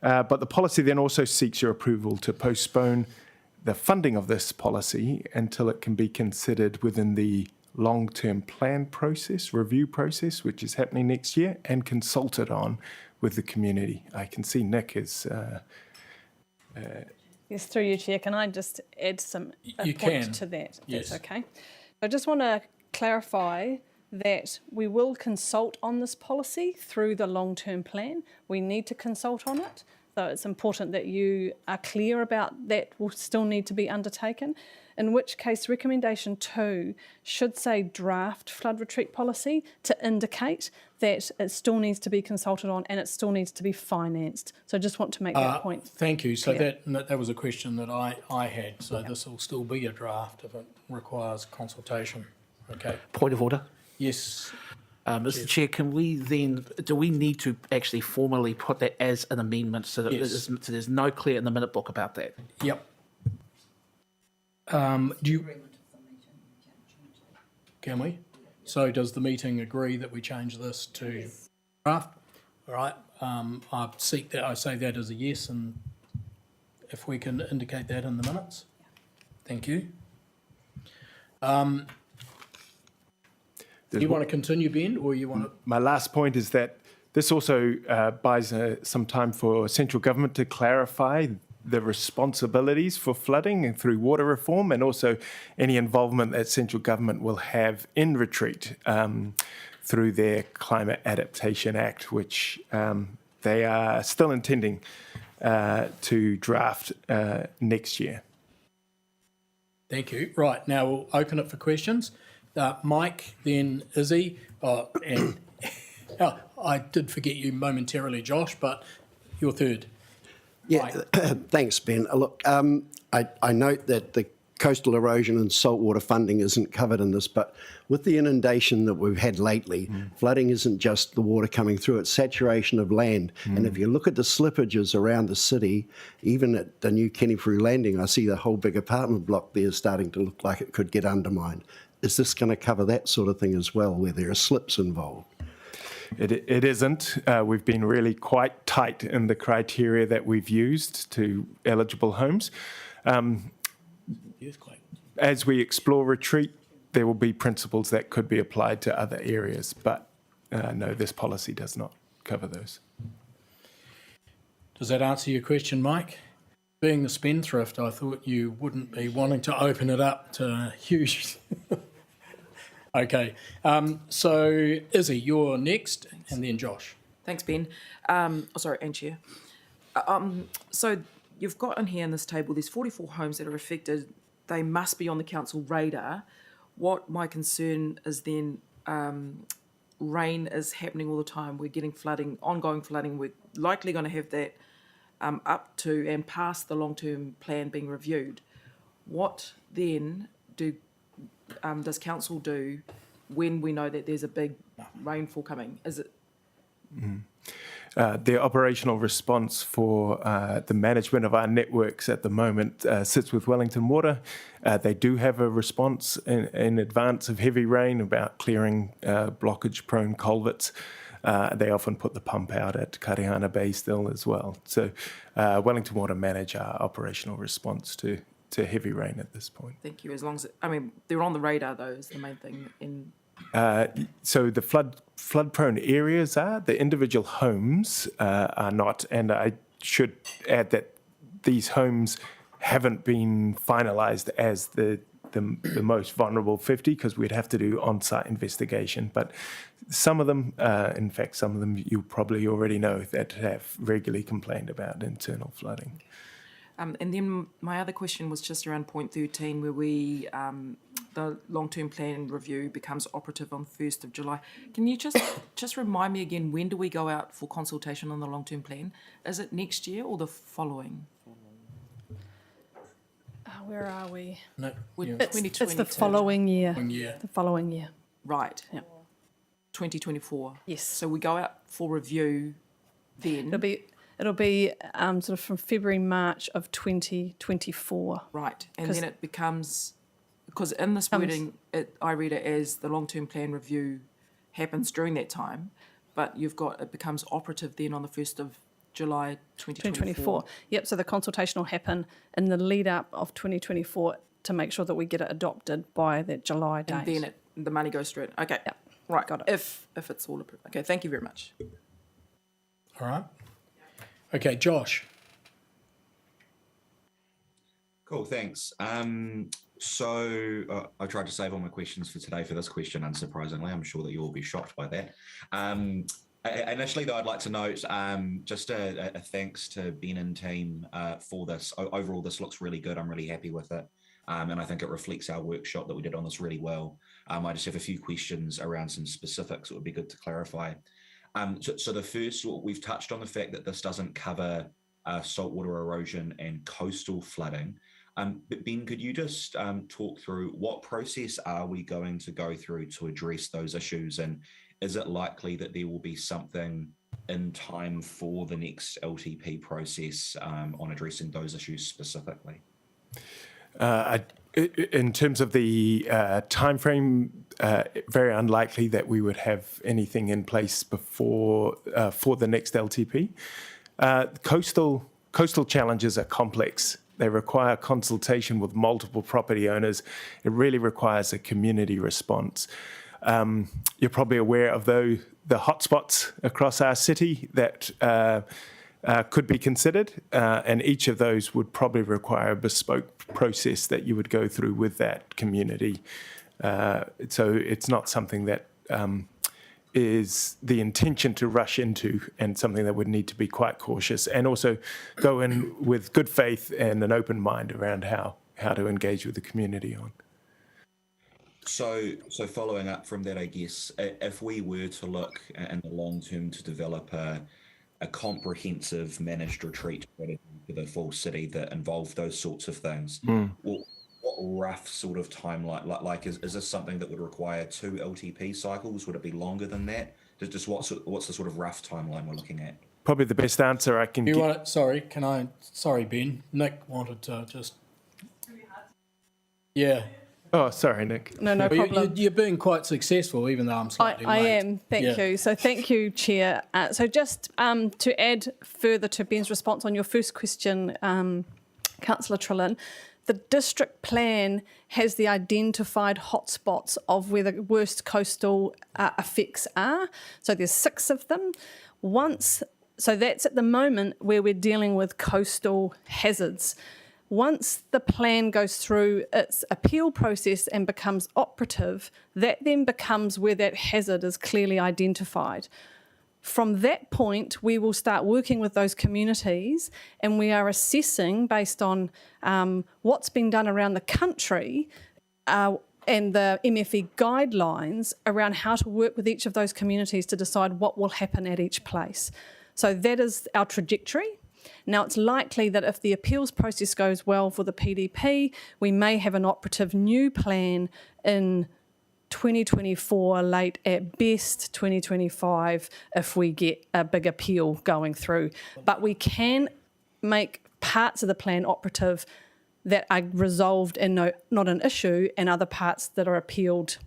But the policy then also seeks your approval to postpone the funding of this policy until it can be considered within the long-term plan process, review process, which is happening next year, and consulted on with the community. I can see Nick is... Yes, through you, Chair. Can I just add You point can. to that? If Yes. That's okay. I just want to clarify that we will consult on this policy through the long-term plan. We need to consult on it. So it's important that you are clear about that will still need to be undertaken, in which case recommendation 2 should say draft flood retreat policy to indicate that it still needs to be consulted on and it still needs to be financed. So I just want to make that point. Thank you. So clear. that was a question that I had. So this will still be a draft if it requires consultation. Okay. Point of order. Yes. Mr. Chair, do we need to actually formally put that as an amendment so that Yes. so there's no clear in the minute book about that? Yep. Do you? Can we? So does the meeting agree that we change this to draft? All right. I seek that. I say that as a yes, and if we can indicate that in the minutes, thank you. Do you want to continue, Ben, or you want to? My last point is that this also buys some time for central government to clarify the responsibilities for flooding and through water reform, and also any involvement that central government will have in retreat through their Climate Adaptation Act, which they are still intending to draft next year. Thank you. Right, now we'll open it for questions. Mike, then Izzy, and I did forget you momentarily, Josh, but you're third. Yeah, thanks, Ben. Look, I note that the coastal erosion and saltwater funding isn't covered in this, but with the inundation that we've had lately, flooding isn't just the water coming through, it's saturation of land. And if you look at the slippages around the city, even at the new Kennyfrew Landing, I see the whole big apartment block there starting to look like it could get undermined. Is this going to cover that sort of thing as well, where there are slips involved? It isn't. We've been really quite tight in the criteria that we've used to eligible homes. As we explore retreat, there will be principles that could be applied to other areas, but no, this policy does not cover those. Does that answer your question, Mike? Being the spendthrift, I thought you wouldn't be wanting to open it up to huge... Okay, so Izzy, you're next, and then Josh. Thanks, Ben. Sorry, and Chair. So you've got in here in this table, there's 44 homes that are affected. They must be on the council radar. What my concern is then, rain is happening all the time. We're getting flooding, ongoing flooding. We're likely going to have that up to and past the long-term plan being reviewed. What then does council do when we know that there's a big rainfall coming? Is it? The operational response for the management of our networks at the moment sits with Wellington Water. They do have a response in advance of heavy rain about clearing blockage-prone culverts. They often put the pump out at Karihana Bay still as well. So Wellington Water manage our operational response to heavy rain at this point. Thank you. As long as they're on the radar, though, is the main thing. So the flood-prone areas are, the individual homes are not, and I should add that these homes haven't been finalised as the most vulnerable 50, because we'd have to do on-site investigation. But some of them, in fact, some of them you probably already know that have regularly complained about internal flooding. And then my other question was just around point 13, where the long-term plan review becomes operative on 1st of July. Can you just remind me again, when do we go out for consultation on the long-term plan? Is it next year or the following? Where are we? No, It's the following year. year. The following year. Right. Yeah. 2024. Yes. So we go out for review then. It'll be sort of from February, March of 2024. Right. And then it becomes, because in this wording, I read it as the long-term plan review happens during that time, but it becomes operative then on the 1st of July 2024. Yep, so the consultation will happen in the lead up of 2024 to make sure that we get it adopted by that July date. And then the money goes straight. Okay. Yep. Right. Got it. If it's all approved. Okay. Thank you very much. All right. Okay, Josh. Cool, thanks. So I tried to save all my questions for today for this question, unsurprisingly. I'm sure that you'll be shocked by that. Initially, though, I'd like to note just a thanks to Ben and team for this. Overall, this looks really good. I'm really happy with it. And I think it reflects our workshop that we did on this really well. I just have a few questions around some specifics that would be good to clarify. So the first, we've touched on the fact that this doesn't cover saltwater erosion and coastal flooding. But Ben, could you just talk through what process are we going to go through to address those issues? And is it likely that there will be something in time for the next LTP process on addressing those issues specifically? In terms of the timeframe, very unlikely that we would have anything in place before for the next LTP. Coastal challenges are complex. They require consultation with multiple property owners. It really requires a community response. You're probably aware of the hotspots across our city that could be considered, and each of those would probably require a bespoke process that you would go through with that community. So it's not something that is the intention to rush into, and something that would need to be quite cautious and also go in with good faith and an open mind around how to engage with the community on. So following up from that, I guess, if we were to look in the long term to develop a comprehensive managed retreat strategy for the full city that involved those sorts of things, what rough sort of timeline, like is this something that would require 2 LTP cycles? Would it be longer than that? Just what's the sort of rough timeline we're looking at? Probably the best answer I can give. Sorry, Ben. Nick wanted to just. Yeah. Oh, sorry, Nick. No problem. You're being quite successful, even though I'm slightly late. I am, thank you. So thank you, Chair. So just to add further to Ben's response on your first question, Councillor Trillin, the district plan has the identified hotspots of where the worst coastal effects are. So there's 6 of them. So that's at the moment where we're dealing with coastal hazards. Once the plan goes through its appeal process and becomes operative, that then becomes where that hazard is clearly identified. From that point, we will start working with those communities, and we are assessing based on what's been done around the country and the MFE guidelines around how to work with each of those communities to decide what will happen at each place. So that is our trajectory. Now, it's likely that if the appeals process goes well for the PDP, we may have an operative new plan in 2024, late at best 2025, if we get a big appeal going through. But we can make parts of the plan operative that are resolved and not an issue, and other parts that are appealed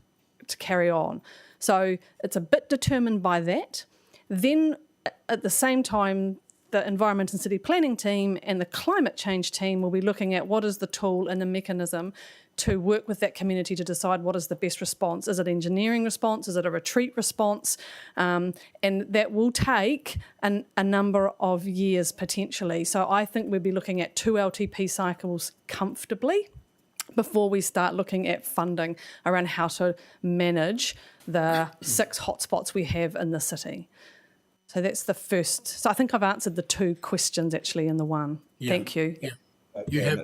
to carry on. So it's a bit determined by that. Then at the same time, the Environment and City Planning team and the Climate Change team will be looking at what is the tool and the mechanism to work with that community to decide what is the best response. Is it engineering response? Is it a retreat response? And that will take a number of years potentially. So I think we'll be looking at 2 LTP cycles comfortably before we start looking at funding around how to manage the 6 hotspots we have in the city. So that's the first. So I think I've answered the 2 questions actually in the one. Yeah. Thank you. Yeah.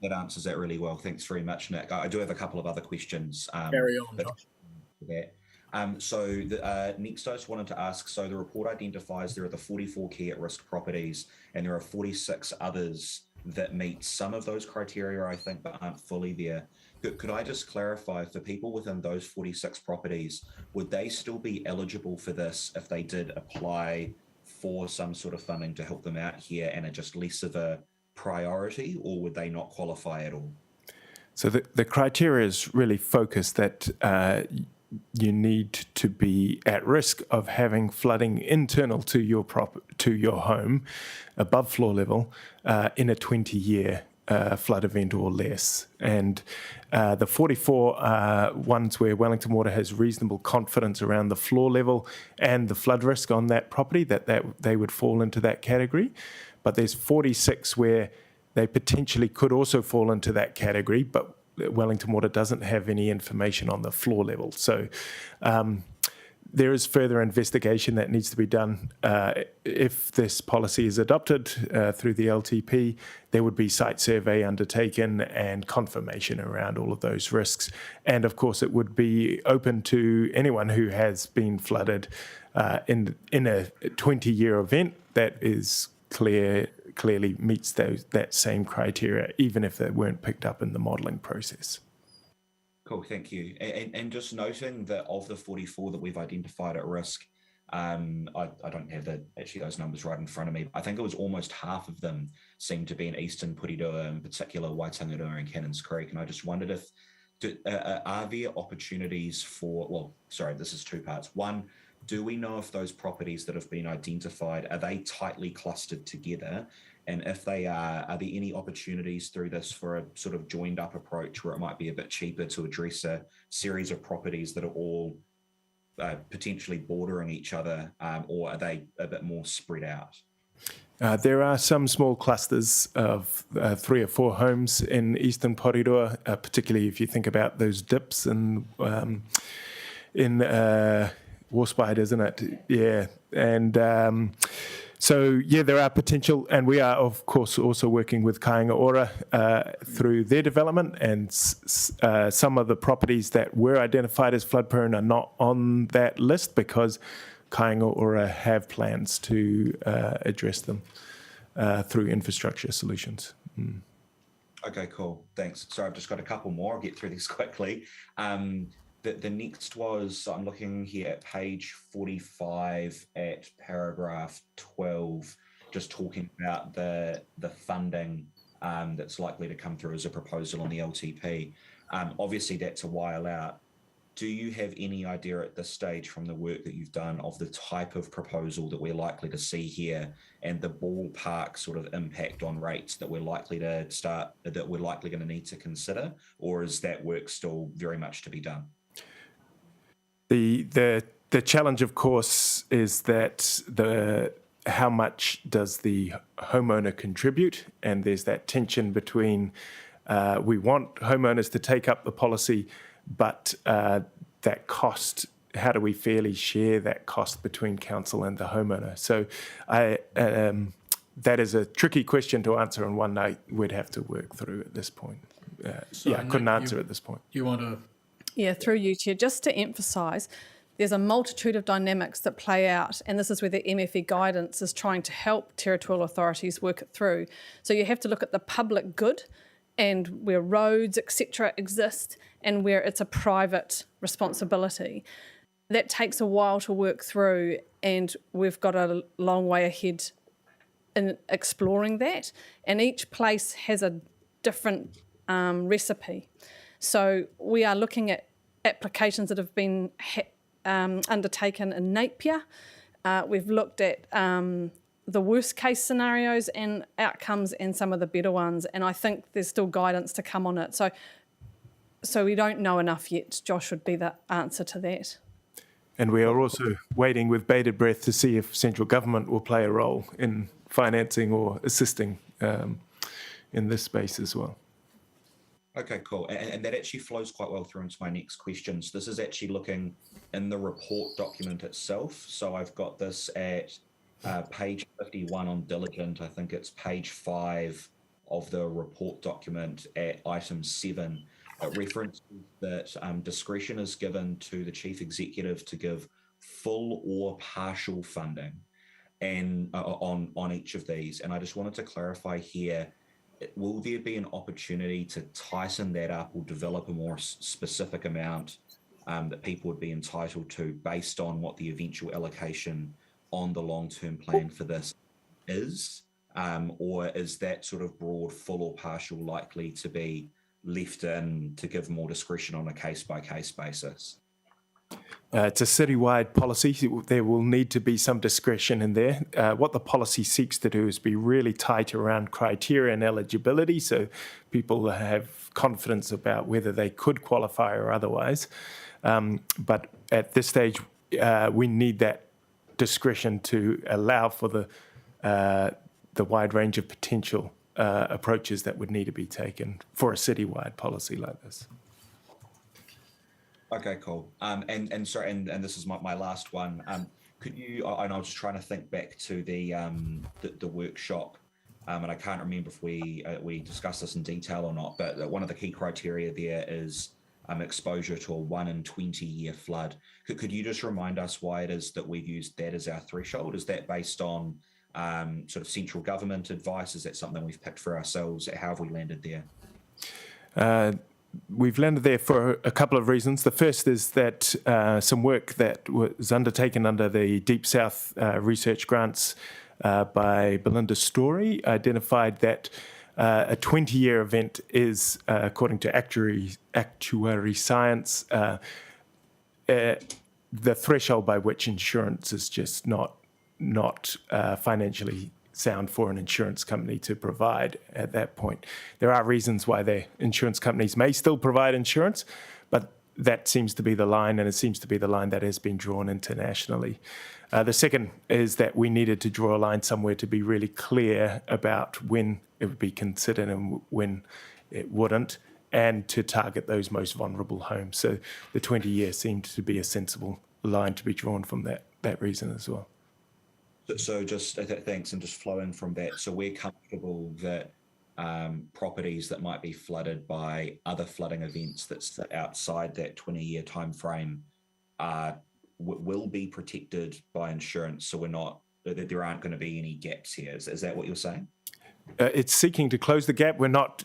That answers that really well. Thanks very much, Nick. I do have a couple of other questions. Carry on, Josh. Next, I just wanted to ask, so the report identifies there are the 44 key at-risk properties, and there are 46 others that meet some of those criteria, I think, but aren't fully there. Could I just clarify, for people within those 46 properties, would they still be eligible for this if they did apply for some sort of funding to help them out here and are just less of a priority, or would they not qualify at all? So the criteria is really focused that you need to be at risk of having flooding internal to your home above floor level in a 20-year flood event or less. And the 44 are ones where Wellington Water has reasonable confidence around the floor level and the flood risk on that property, that they would fall into that category. But there's 46 where they potentially could also fall into that category, but Wellington Water doesn't have any information on the floor level. So there is further investigation that needs to be done. If this policy is adopted through the LTP, there would be site survey undertaken and confirmation around all of those risks. And of course, it would be open to anyone who has been flooded in a 20-year event that is clearly meets that same criteria, even if they weren't picked up in the modelling process. Cool, thank you. And just noting that of the 44 that we've identified at risk, I don't have those numbers right in front of me. I think it was almost half of them seemed to be in eastern Porirua, in particular Waitangarua and Cannons Creek. And I just wondered if, are there opportunities for, well, sorry, this is two parts. One, do we know if those properties that have been identified, are they tightly clustered together? And if they are there any opportunities through this for a sort of joined up approach where it might be a bit cheaper to address a series of properties that are all potentially bordering each other, or are they a bit more spread out? There are some small clusters of 3 or 4 homes in eastern Porirua, particularly if you think about those dips in Warspite, isn't it? Yeah. And so, yeah, there are potential, and we are, of course, also working with Kāinga Ora through their development, and some of the properties that were identified as flood prone are not on that list because Kāinga Ora have plans to address them through infrastructure solutions. Mm. Okay, cool. Thanks. So I've just got a couple more. I'll get through these quickly. The next was, I'm looking here at page 45 at paragraph 12, just talking about the funding that's likely to come through as a proposal on the LTP. Obviously, that's a while out. Do you have any idea at this stage from the work that you've done of the type of proposal that we're likely to see here and the ballpark sort of impact on rates that we're likely to going to need to consider? Or is that work still very much to be done? The challenge, of course, is that how much does the homeowner contribute? And there's that tension between we want homeowners to take up the policy, but that cost, how do we fairly share that cost between council and the homeowner? So that is a tricky question to answer, and one night we'd have to work through at this point. I couldn't answer at this point. You want to... Yeah, through you, Chair, just to emphasise, there's a multitude of dynamics that play out, and this is where the MFE guidance is trying to help territorial authorities work it through. So you have to look at the public good and where roads, etc. exist and where it's a private responsibility. That takes a while to work through, and we've got a long way ahead in exploring that, and each place has a different recipe. So we are looking at applications that have been undertaken in Napier. We've looked at the worst case scenarios and outcomes and some of the better ones, and I think there's still guidance to come on it. So we don't know enough yet, Josh, would be the answer to that. And we are also waiting with bated breath to see if central government will play a role in financing or assisting in this space as well. Okay, cool. And that actually flows quite well through into my next question. So this is actually looking in the report document itself. So I've got this at page 51 on diligent. I think it's page 5 of the report document at item 7. It references that discretion is given to the chief executive to give full or partial funding and on each of these. And I just wanted to clarify here, will there be an opportunity to tighten that up or develop a more specific amount that people would be entitled to based on what the eventual allocation on the long-term plan for this is? Or is that sort of broad, full or partial likely to be left in to give more discretion on a case-by-case basis? It's a citywide policy. There will need to be some discretion in there. What the policy seeks to do is be really tight around criteria and eligibility, so people have confidence about whether they could qualify or otherwise. But at this stage, we need that discretion to allow for the wide range of potential approaches that would need to be taken for a citywide policy like this. Okay, cool. And sorry, and this is my last one. Could you? And I was just trying to think back to the workshop, and I can't remember if we discussed this in detail or not. But one of the key criteria there is exposure to a 1 in 20 year flood. Could you just remind us why it is that we've used that as our threshold? Is that based on sort of central government advice? Is that something we've picked for ourselves? How have we landed there? We've landed there for a couple of reasons. The first is that some work that was undertaken under the Deep South research grants by Belinda Story identified that a 20-year event is, according to actuary science, the threshold by which insurance is just not financially sound for an insurance company to provide at that point. There are reasons why the insurance companies may still provide insurance, but that seems to be the line, and it seems to be the line that has been drawn internationally. The second is that we needed to draw a line somewhere to be really clear about when it would be considered and when it wouldn't, and to target those most vulnerable homes. So the 20-year seemed to be a sensible line to be drawn from that reason as well. So just thanks, and just flowing from that. So we're comfortable that properties that might be flooded by other flooding events that's outside that 20-year time frame will be protected by insurance. So there aren't going to be any gaps here. Is that what you're saying? It's seeking to close the gap.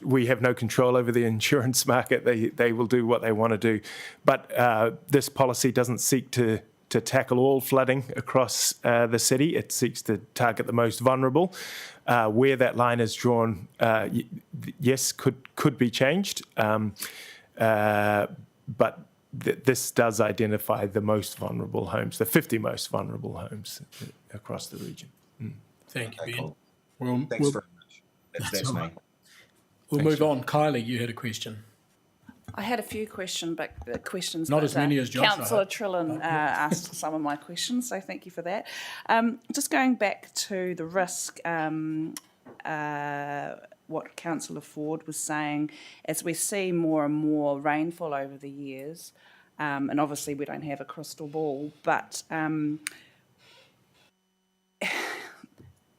We have no control over the insurance market. They will do what they want to do. But this policy doesn't seek to tackle all flooding across the city. It seeks to target the most vulnerable. Where that line is drawn, yes, could be changed. But this does identify the most vulnerable homes, the 50 most vulnerable homes across the region. Thank you, Ben. Cool. Well, Thanks very much. That's me. We'll Thanks, move on. Kylie, you had a question. I had a few questions. Not as many as Josh, I Councillor hope. Trillin asked some of my questions, so thank you for that. Just going back to the risk, what Councillor Ford was saying, as we see more and more rainfall over the years, and obviously we don't have a crystal ball, but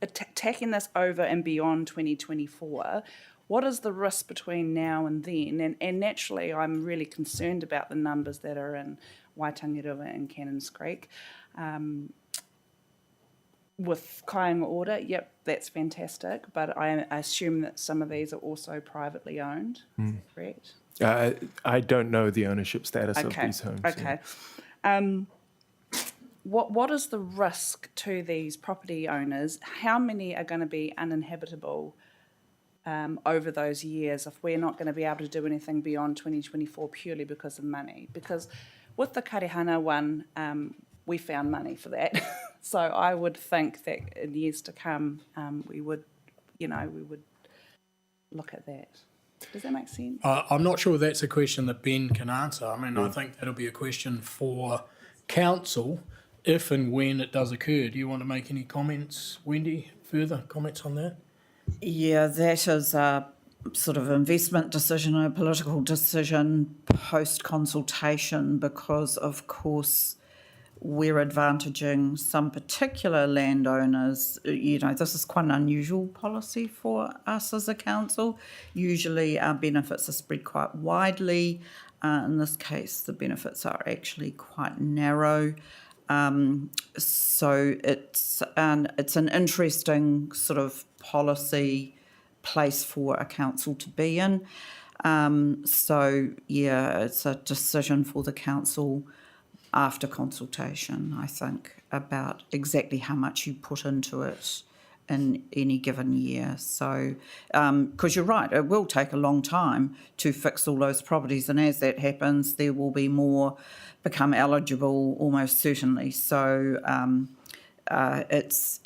attacking this over and beyond 2024, what is the risk between now and then? And naturally, I'm really concerned about the numbers that are in Waitangirewa and Cannons Creek. With Kāinga Order, yep, that's fantastic, but I assume that some of these are also privately owned, is that correct? I don't know the ownership status of these homes. Okay. What is the risk to these property owners? How many are going to be uninhabitable over those years if we're not going to be able to do anything beyond 2024 purely because of money? Because with the Karihana one, we found money for that. So I would think that in years to come, we would look at that. Does that make sense? I'm not sure that's a question that Ben can answer. I mean, I think that'll be a question for council if and when it does occur. Do you want to make any comments, Wendy? Further comments on that? Yeah, that is a sort of investment decision, a political decision post-consultation, because, of course, we're advantaging some particular landowners. This is quite an unusual policy for us as a council. Usually our benefits are spread quite widely. In this case, the benefits are actually quite narrow. So it's an interesting sort of policy place for a council to be in. So, yeah, it's a decision for the council after consultation, I think, about exactly how much you put into it in any given year. So, because you're right, it will take a long time to fix all those properties, and as that happens, there will be more become eligible almost certainly. So, it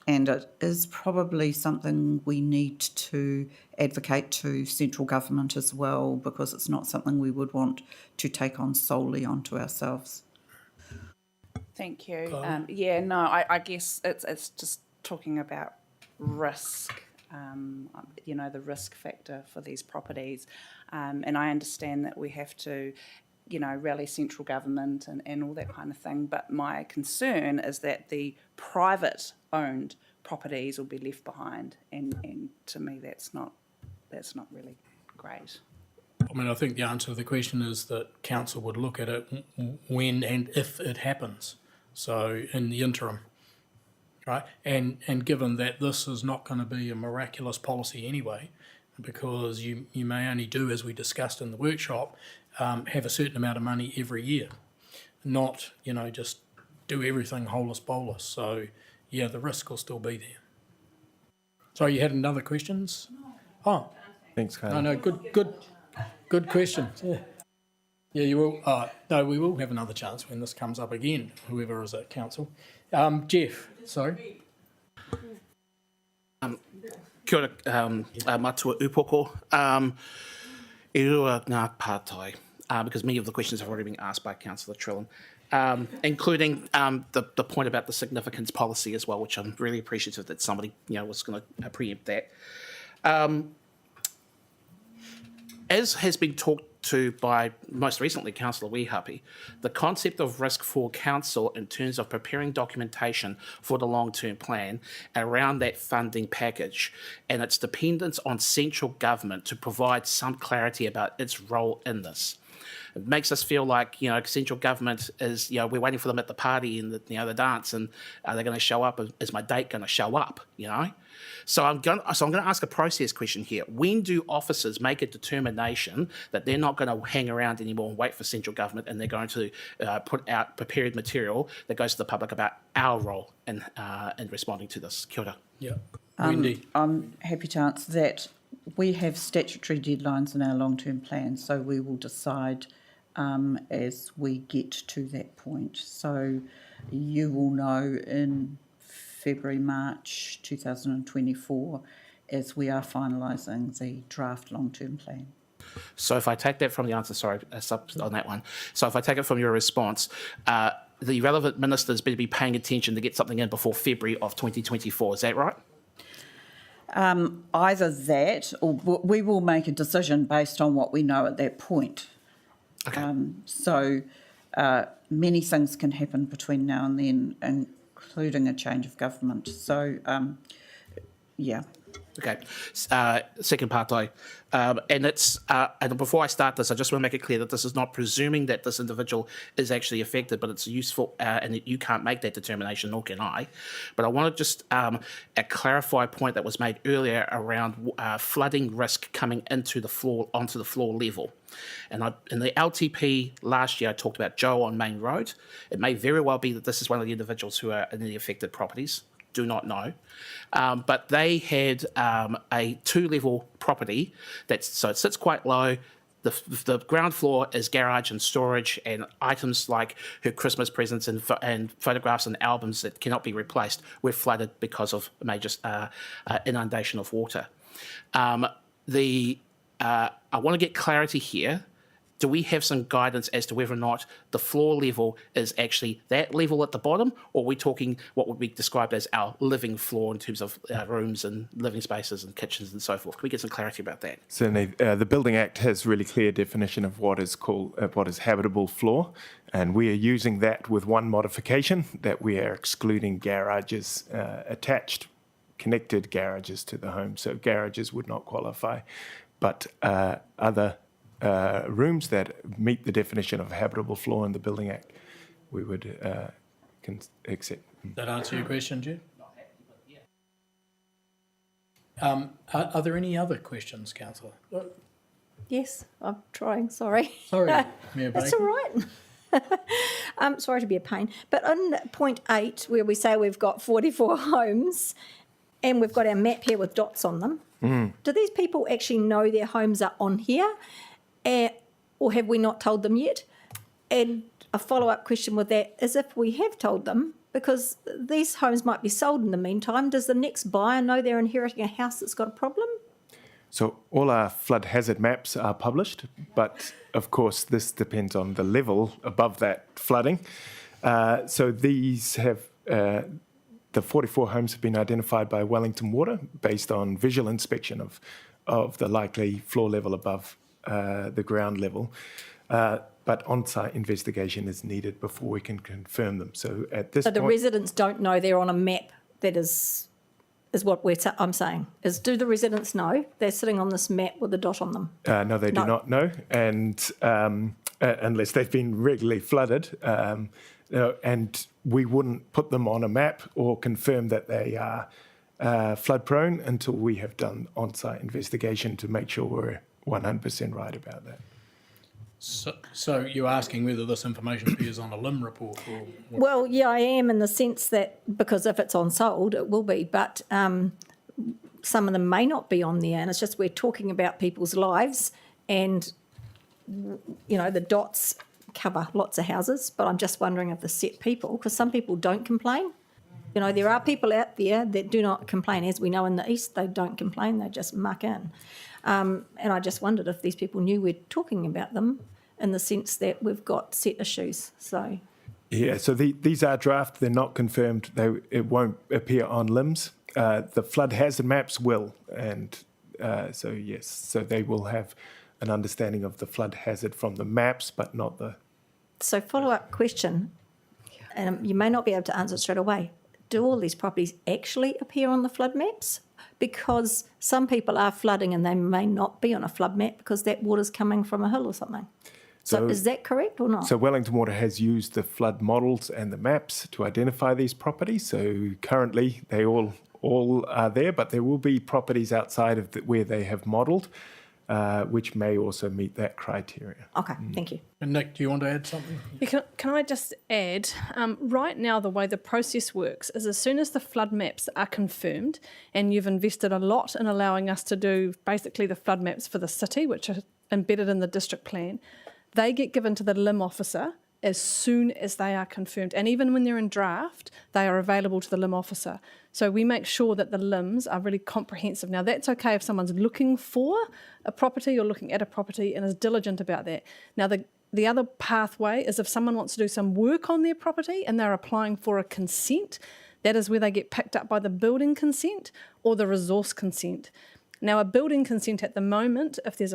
is probably something we need to advocate to central government as well, because it's not something we would want to take on solely onto ourselves. Thank you. I guess it's just talking about risk, the risk factor for these properties. And I understand that we have to, rally central government and all that kind of thing. But my concern is that the private-owned properties will be left behind. And to me, that's not really great. I mean, I think the answer to the question is that council would look at it when and if it happens. So in the interim, right? And given that this is not going to be a miraculous policy anyway, because you may only do, as we discussed in the workshop, have a certain amount of money every year, not, just do everything holus bolus. So, yeah, the risk will still be there. So you had another questions? Oh. Thanks, Kyle. No, good question. Yeah, you will. No, we will have another chance when this comes up again, whoever is at council. Jeff, sorry. Kia ora, matua upoko. E rua ngā pātai, because many of the questions have already been asked by Councillor Trillin, including the point about the significance policy as well, which I'm really appreciative that somebody was going to preempt that. As has been talked to by, most recently, Councillor Wehapi, the concept of risk for council in terms of preparing documentation for the long-term plan around that funding package and its dependence on central government to provide some clarity about its role in this. It makes us feel like, central government is, we're waiting for them at the party and the dance, and are they going to show up? Is my date going to show up, So I'm going to ask a process question here. When do officers make a determination that they're not going to hang around anymore and wait for central government, and they're going to put out prepared material that goes to the public about our role in responding to this? Kia ora. Yeah. Wendy. I'm happy to answer that. We have statutory deadlines in our long-term plan, so we will decide as we get to that point. So you will know in February, March 2024, as we are finalising the draft long-term plan. So if I take that from the answer, on that one. So if I take it from your response, the relevant ministers better be paying attention to get something in before February of 2024. Is that right? Either that, or we will make a decision based on what we know at that point. Okay. So many things can happen between now and then, including a change of government. So, yeah. Okay. Second part, and it's and before I start this, I just want to make it clear that this is not presuming that this individual is actually affected, but it's useful, and that you can't make that determination, nor can I. But I want to just clarify a point that was made earlier around flooding risk coming onto the floor level. And in the LTP last year, I talked about Joe on Main Road. It may very well be that this is one of the individuals who are in the affected properties. Do not know. But they had a two-level property so it sits quite low. The ground floor is garage and storage, and items like her Christmas presents and photographs and albums that cannot be replaced were flooded because of major inundation of water. I want to get clarity here. Do we have some guidance as to whether or not the floor level is actually that level at the bottom, or are we talking what would be described as our living floor in terms of rooms and living spaces and kitchens and so forth? Can we get some clarity about that? Certainly, the Building Act has really clear definition of what is called what is habitable floor, and we are using that with one modification, that we are excluding garages attached, connected garages to the home. So garages would not qualify, but other rooms that meet the definition of habitable floor in the Building Act, we would accept. That answer your question, Jeff? Are there any other questions, Councillor? Yes, I'm trying, sorry. Sorry, Mayor Baker. That's all right. Sorry to be a pain. But on point 8, where we say we've got 44 homes, and we've got our map here with dots on them. Do these people actually know their homes are on here, or have we not told them yet? And a follow-up question with that is, if we have told them, because these homes might be sold in the meantime, does the next buyer know they're inheriting a house that's got a problem? So all our flood hazard maps are published, but of course this depends on the level above that flooding. So these have, the 44 homes have been identified by Wellington Water based on visual inspection of the likely floor level above the ground level. But on-site investigation is needed before we can confirm them. So at this point... So the residents don't know they're on a map that is what I'm saying. Do the residents know they're sitting on this map with a dot on them? No, they do not know, and unless they've been regularly flooded, and we wouldn't put them on a map or confirm that they are flood prone until we have done on-site investigation to make sure we're 100% right about that. So you're asking whether this information appears on a LIM report or what? Well, yeah, I am, in the sense that, because if it's on sold, it will be, but some of them may not be on there, and it's just we're talking about people's lives, and, you know, the dots cover lots of houses, but I'm just wondering if the set people, because some people don't complain. You know, there are people out there that do not complain. As we know in the East, they don't complain, they just muck in. And I just wondered if these people knew we're talking about them, in the sense that we've got set issues. So yeah, so these are draft, they're not confirmed, it won't appear on LIMS. The flood hazard maps will, and so yes, so they will have an understanding of the flood hazard from the maps, but not the... So follow-up question, and you may not be able to answer it straight away. Do all these properties actually appear on the flood maps? Because some people are flooding and they may not be on a flood map because that water's coming from a hill or something. So is that correct or not? So Wellington Water has used the flood models and the maps to identify these properties. So currently they all are there, but there will be properties outside of where they have modelled, which may also meet that criteria. Okay, thank you. And Nick, do you want to add something? Yeah, can I just add, right now the way the process works is, as soon as the flood maps are confirmed, and you've invested a lot in allowing us to do basically the flood maps for the city, which are embedded in the district plan, they get given to the LIM officer as soon as they are confirmed. And even when they're in draft, they are available to the LIM officer. So we make sure that the LIMs are really comprehensive. Now, that's okay if someone's looking for a property or looking at a property and is diligent about that. Now, the other pathway is if someone wants to do some work on their property and they're applying for a consent, that is where they get picked up by the building consent or the resource consent. Now, a building consent at the moment, if there's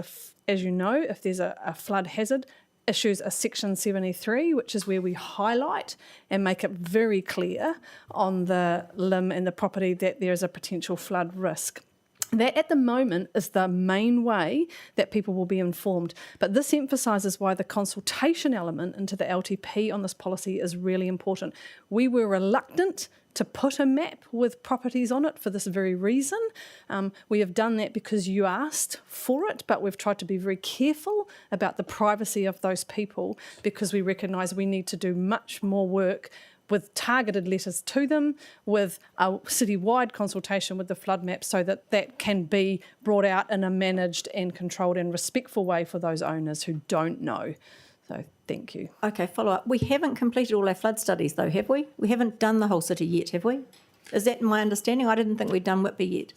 as you know, if there's a flood hazard, issues a Section 73, which is where we highlight and make it very clear on the LIM and the property that there is a potential flood risk. That at the moment is the main way that people will be informed. But this emphasises why the consultation element into the LTP on this policy is really important. We were reluctant to put a map with properties on it for this very reason. We have done that because you asked for it, but we've tried to be very careful about the privacy of those people, because we recognise we need to do much more work with targeted letters to them, with a city-wide consultation with the flood map, so that that can be brought out in a managed and controlled and respectful way for those owners who don't know. So thank you. Okay, follow up. We haven't completed all our flood studies though, have we? We haven't done the whole city yet, have we? Is that my understanding? I didn't think we'd done Whitby yet.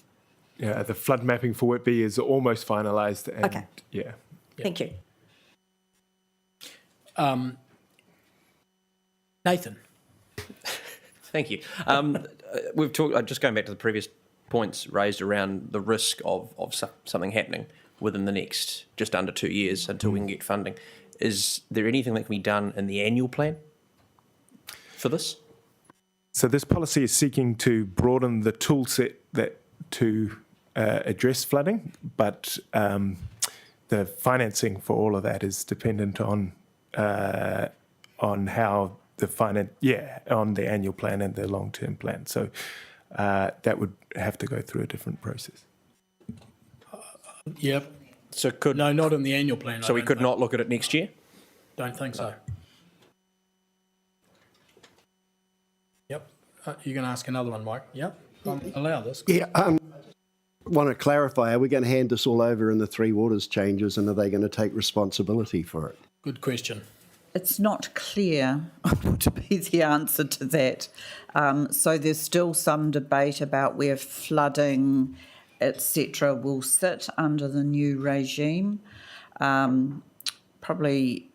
Yeah, the flood mapping for Whitby is almost finalised. Okay. Yeah. Thank you. Nathan. Thank you. We've talked, just going back to the previous points raised around the risk of something happening within the next just under 2 years until we can get funding. Is there anything that can be done in the annual plan for this? So this policy is seeking to broaden the tool set to address flooding, but the financing for all of that is dependent on how on the annual plan and the long-term plan. So that would have to go through a different process. Yep. So No, not in the annual plan. So we could not look at it next year? Don't think so. Yep. You're going to ask another one, Mike? Yep. allow this. Yeah, want to clarify, are we going to hand this all over in the Three Waters changes, and are they going to take responsibility for it? Good question. It's not clear what would be the answer to that. So there's still some debate about where flooding, etc., will sit under the new regime. Probably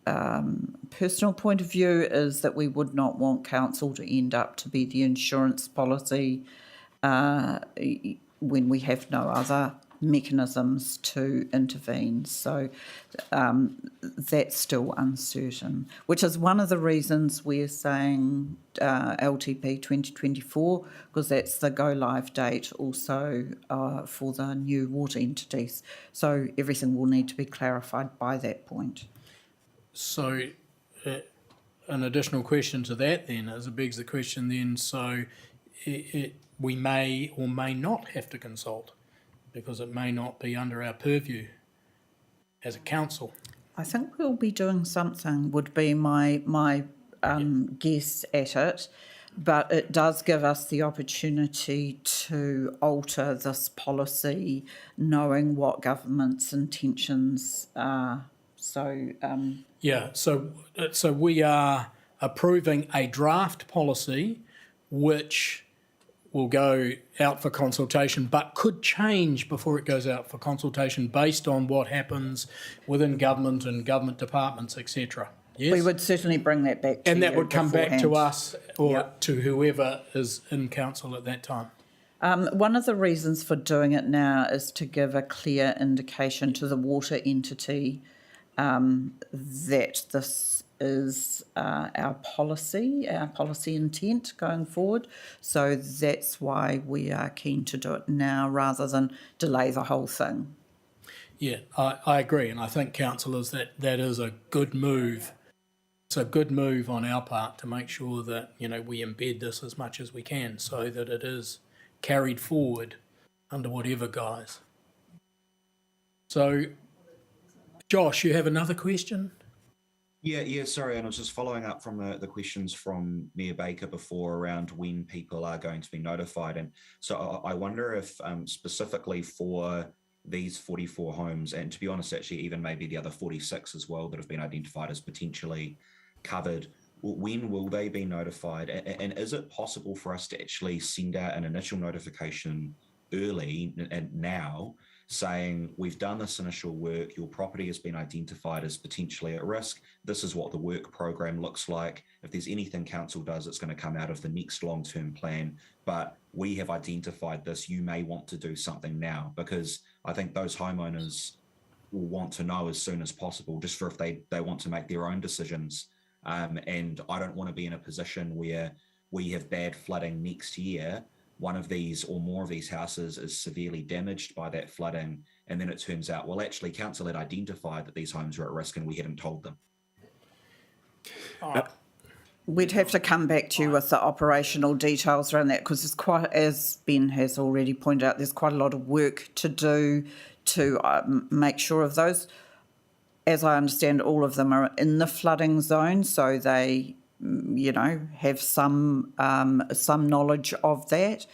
personal point of view is that we would not want council to end up to be the insurance policy when we have no other mechanisms to intervene. So that's still uncertain, which is one of the reasons we're saying LTP 2024, because that's the go live date also for the new water entities. So everything will need to be clarified by that point. So an additional question to that then is, it begs the question then, so we may or may not have to consult, because it may not be under our purview as a council. I think we'll be doing something, would be my guess at it, but it does give us the opportunity to alter this policy, knowing what government's intentions are. So so we are approving a draft policy which will go out for consultation, but could change before it goes out for consultation based on what happens within government and government departments, etc. Yes? We would certainly bring that back to you. And that would come back to beforehand. us or to whoever is in council at that time. One of the reasons for doing it now is to give a clear indication to the water entity that this is our policy intent going forward. So that's why we are keen to do it now rather than delay the whole thing. Yeah, I agree, and I think, councillors, that is a good move. It's a good move on our part to make sure that, you know, we embed this as much as we can so that it is carried forward under whatever guise. So, Josh, you have another question? Yeah, sorry, and I was just following up from the questions from Mayor Baker before around when people are going to be notified. And so I wonder if specifically for these 44 homes, and to be honest, actually even maybe the other 46 as well that have been identified as potentially covered, when will they be notified? And is it possible for us to actually send out an initial notification early and now, saying we've done this initial work, your property has been identified as potentially at risk, this is what the work program looks like, if there's anything council does, it's going to come out of the next long-term plan, but we have identified this, you may want to do something now, because I think those homeowners will want to know as soon as possible, just for if they want to make their own decisions. And I don't want to be in a position where we have bad flooding next year, one of these or more of these houses is severely damaged by that flooding, and then it turns out, well, actually, council had identified that these homes were at risk and we hadn't told them. We'd have to come back to you with the operational details around that, because it's quite, as Ben has already pointed out, there's quite a lot of work to do to make sure of those. As I understand, all of them are in the flooding zone, so they, you know, have some knowledge of that,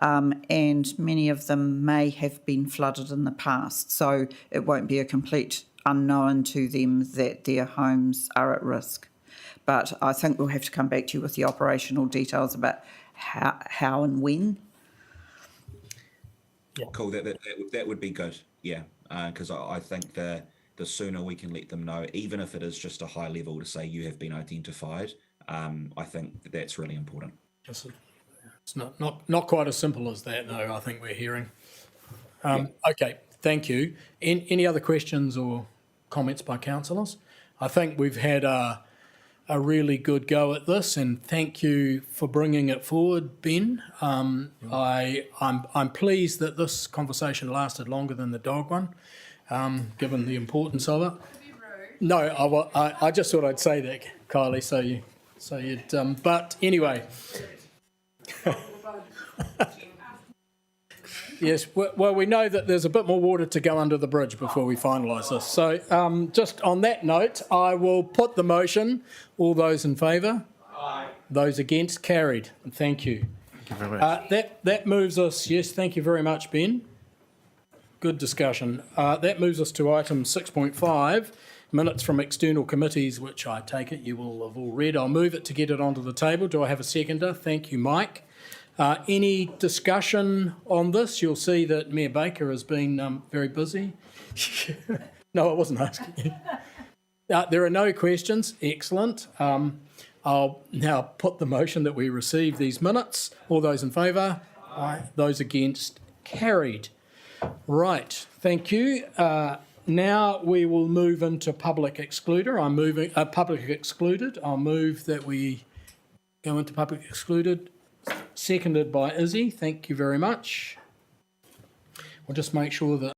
and many of them may have been flooded in the past, so it won't be a complete unknown to them that their homes are at risk. But I think we'll have to come back to you with the operational details about how and when. Yeah. Cool, that would be good, yeah, because I think the sooner we can let them know, even if it is just a high level to say you have been identified, I think that's really important. It's not quite as simple as that, though, I think we're hearing. Okay, thank you. Any other questions or comments by councillors? I think we've had a really good go at this, and thank you for bringing it forward, Ben. I'm pleased that this conversation lasted longer than the dog one, given the importance of it. No, I just thought I'd say that, Kylie, so you'd. But anyway. Yes, well, we know that there's a bit more water to go under the bridge before we finalise this. So just on that note, I will put the motion. All those in favour? Aye. Those against? Carried. Thank you. Thank you very much. That moves us, yes, thank you very much, Ben. Good discussion. That moves us to item 6.5, minutes from external committees, which I take it you will have all read. I'll move it to get it onto the table. Do I have a seconder? Thank you, Mike. Any discussion on this? You'll see that Mayor Baker has been very busy. No, I wasn't asking you. There are no questions. Excellent. I'll now put the motion that we receive these minutes. All those in favour? Aye. Those against? Carried. Right. Thank you. Now we will move into public excluded. Public excluded. I'll move that we go into public excluded. Seconded by Izzy. Thank you very much. We'll just make sure that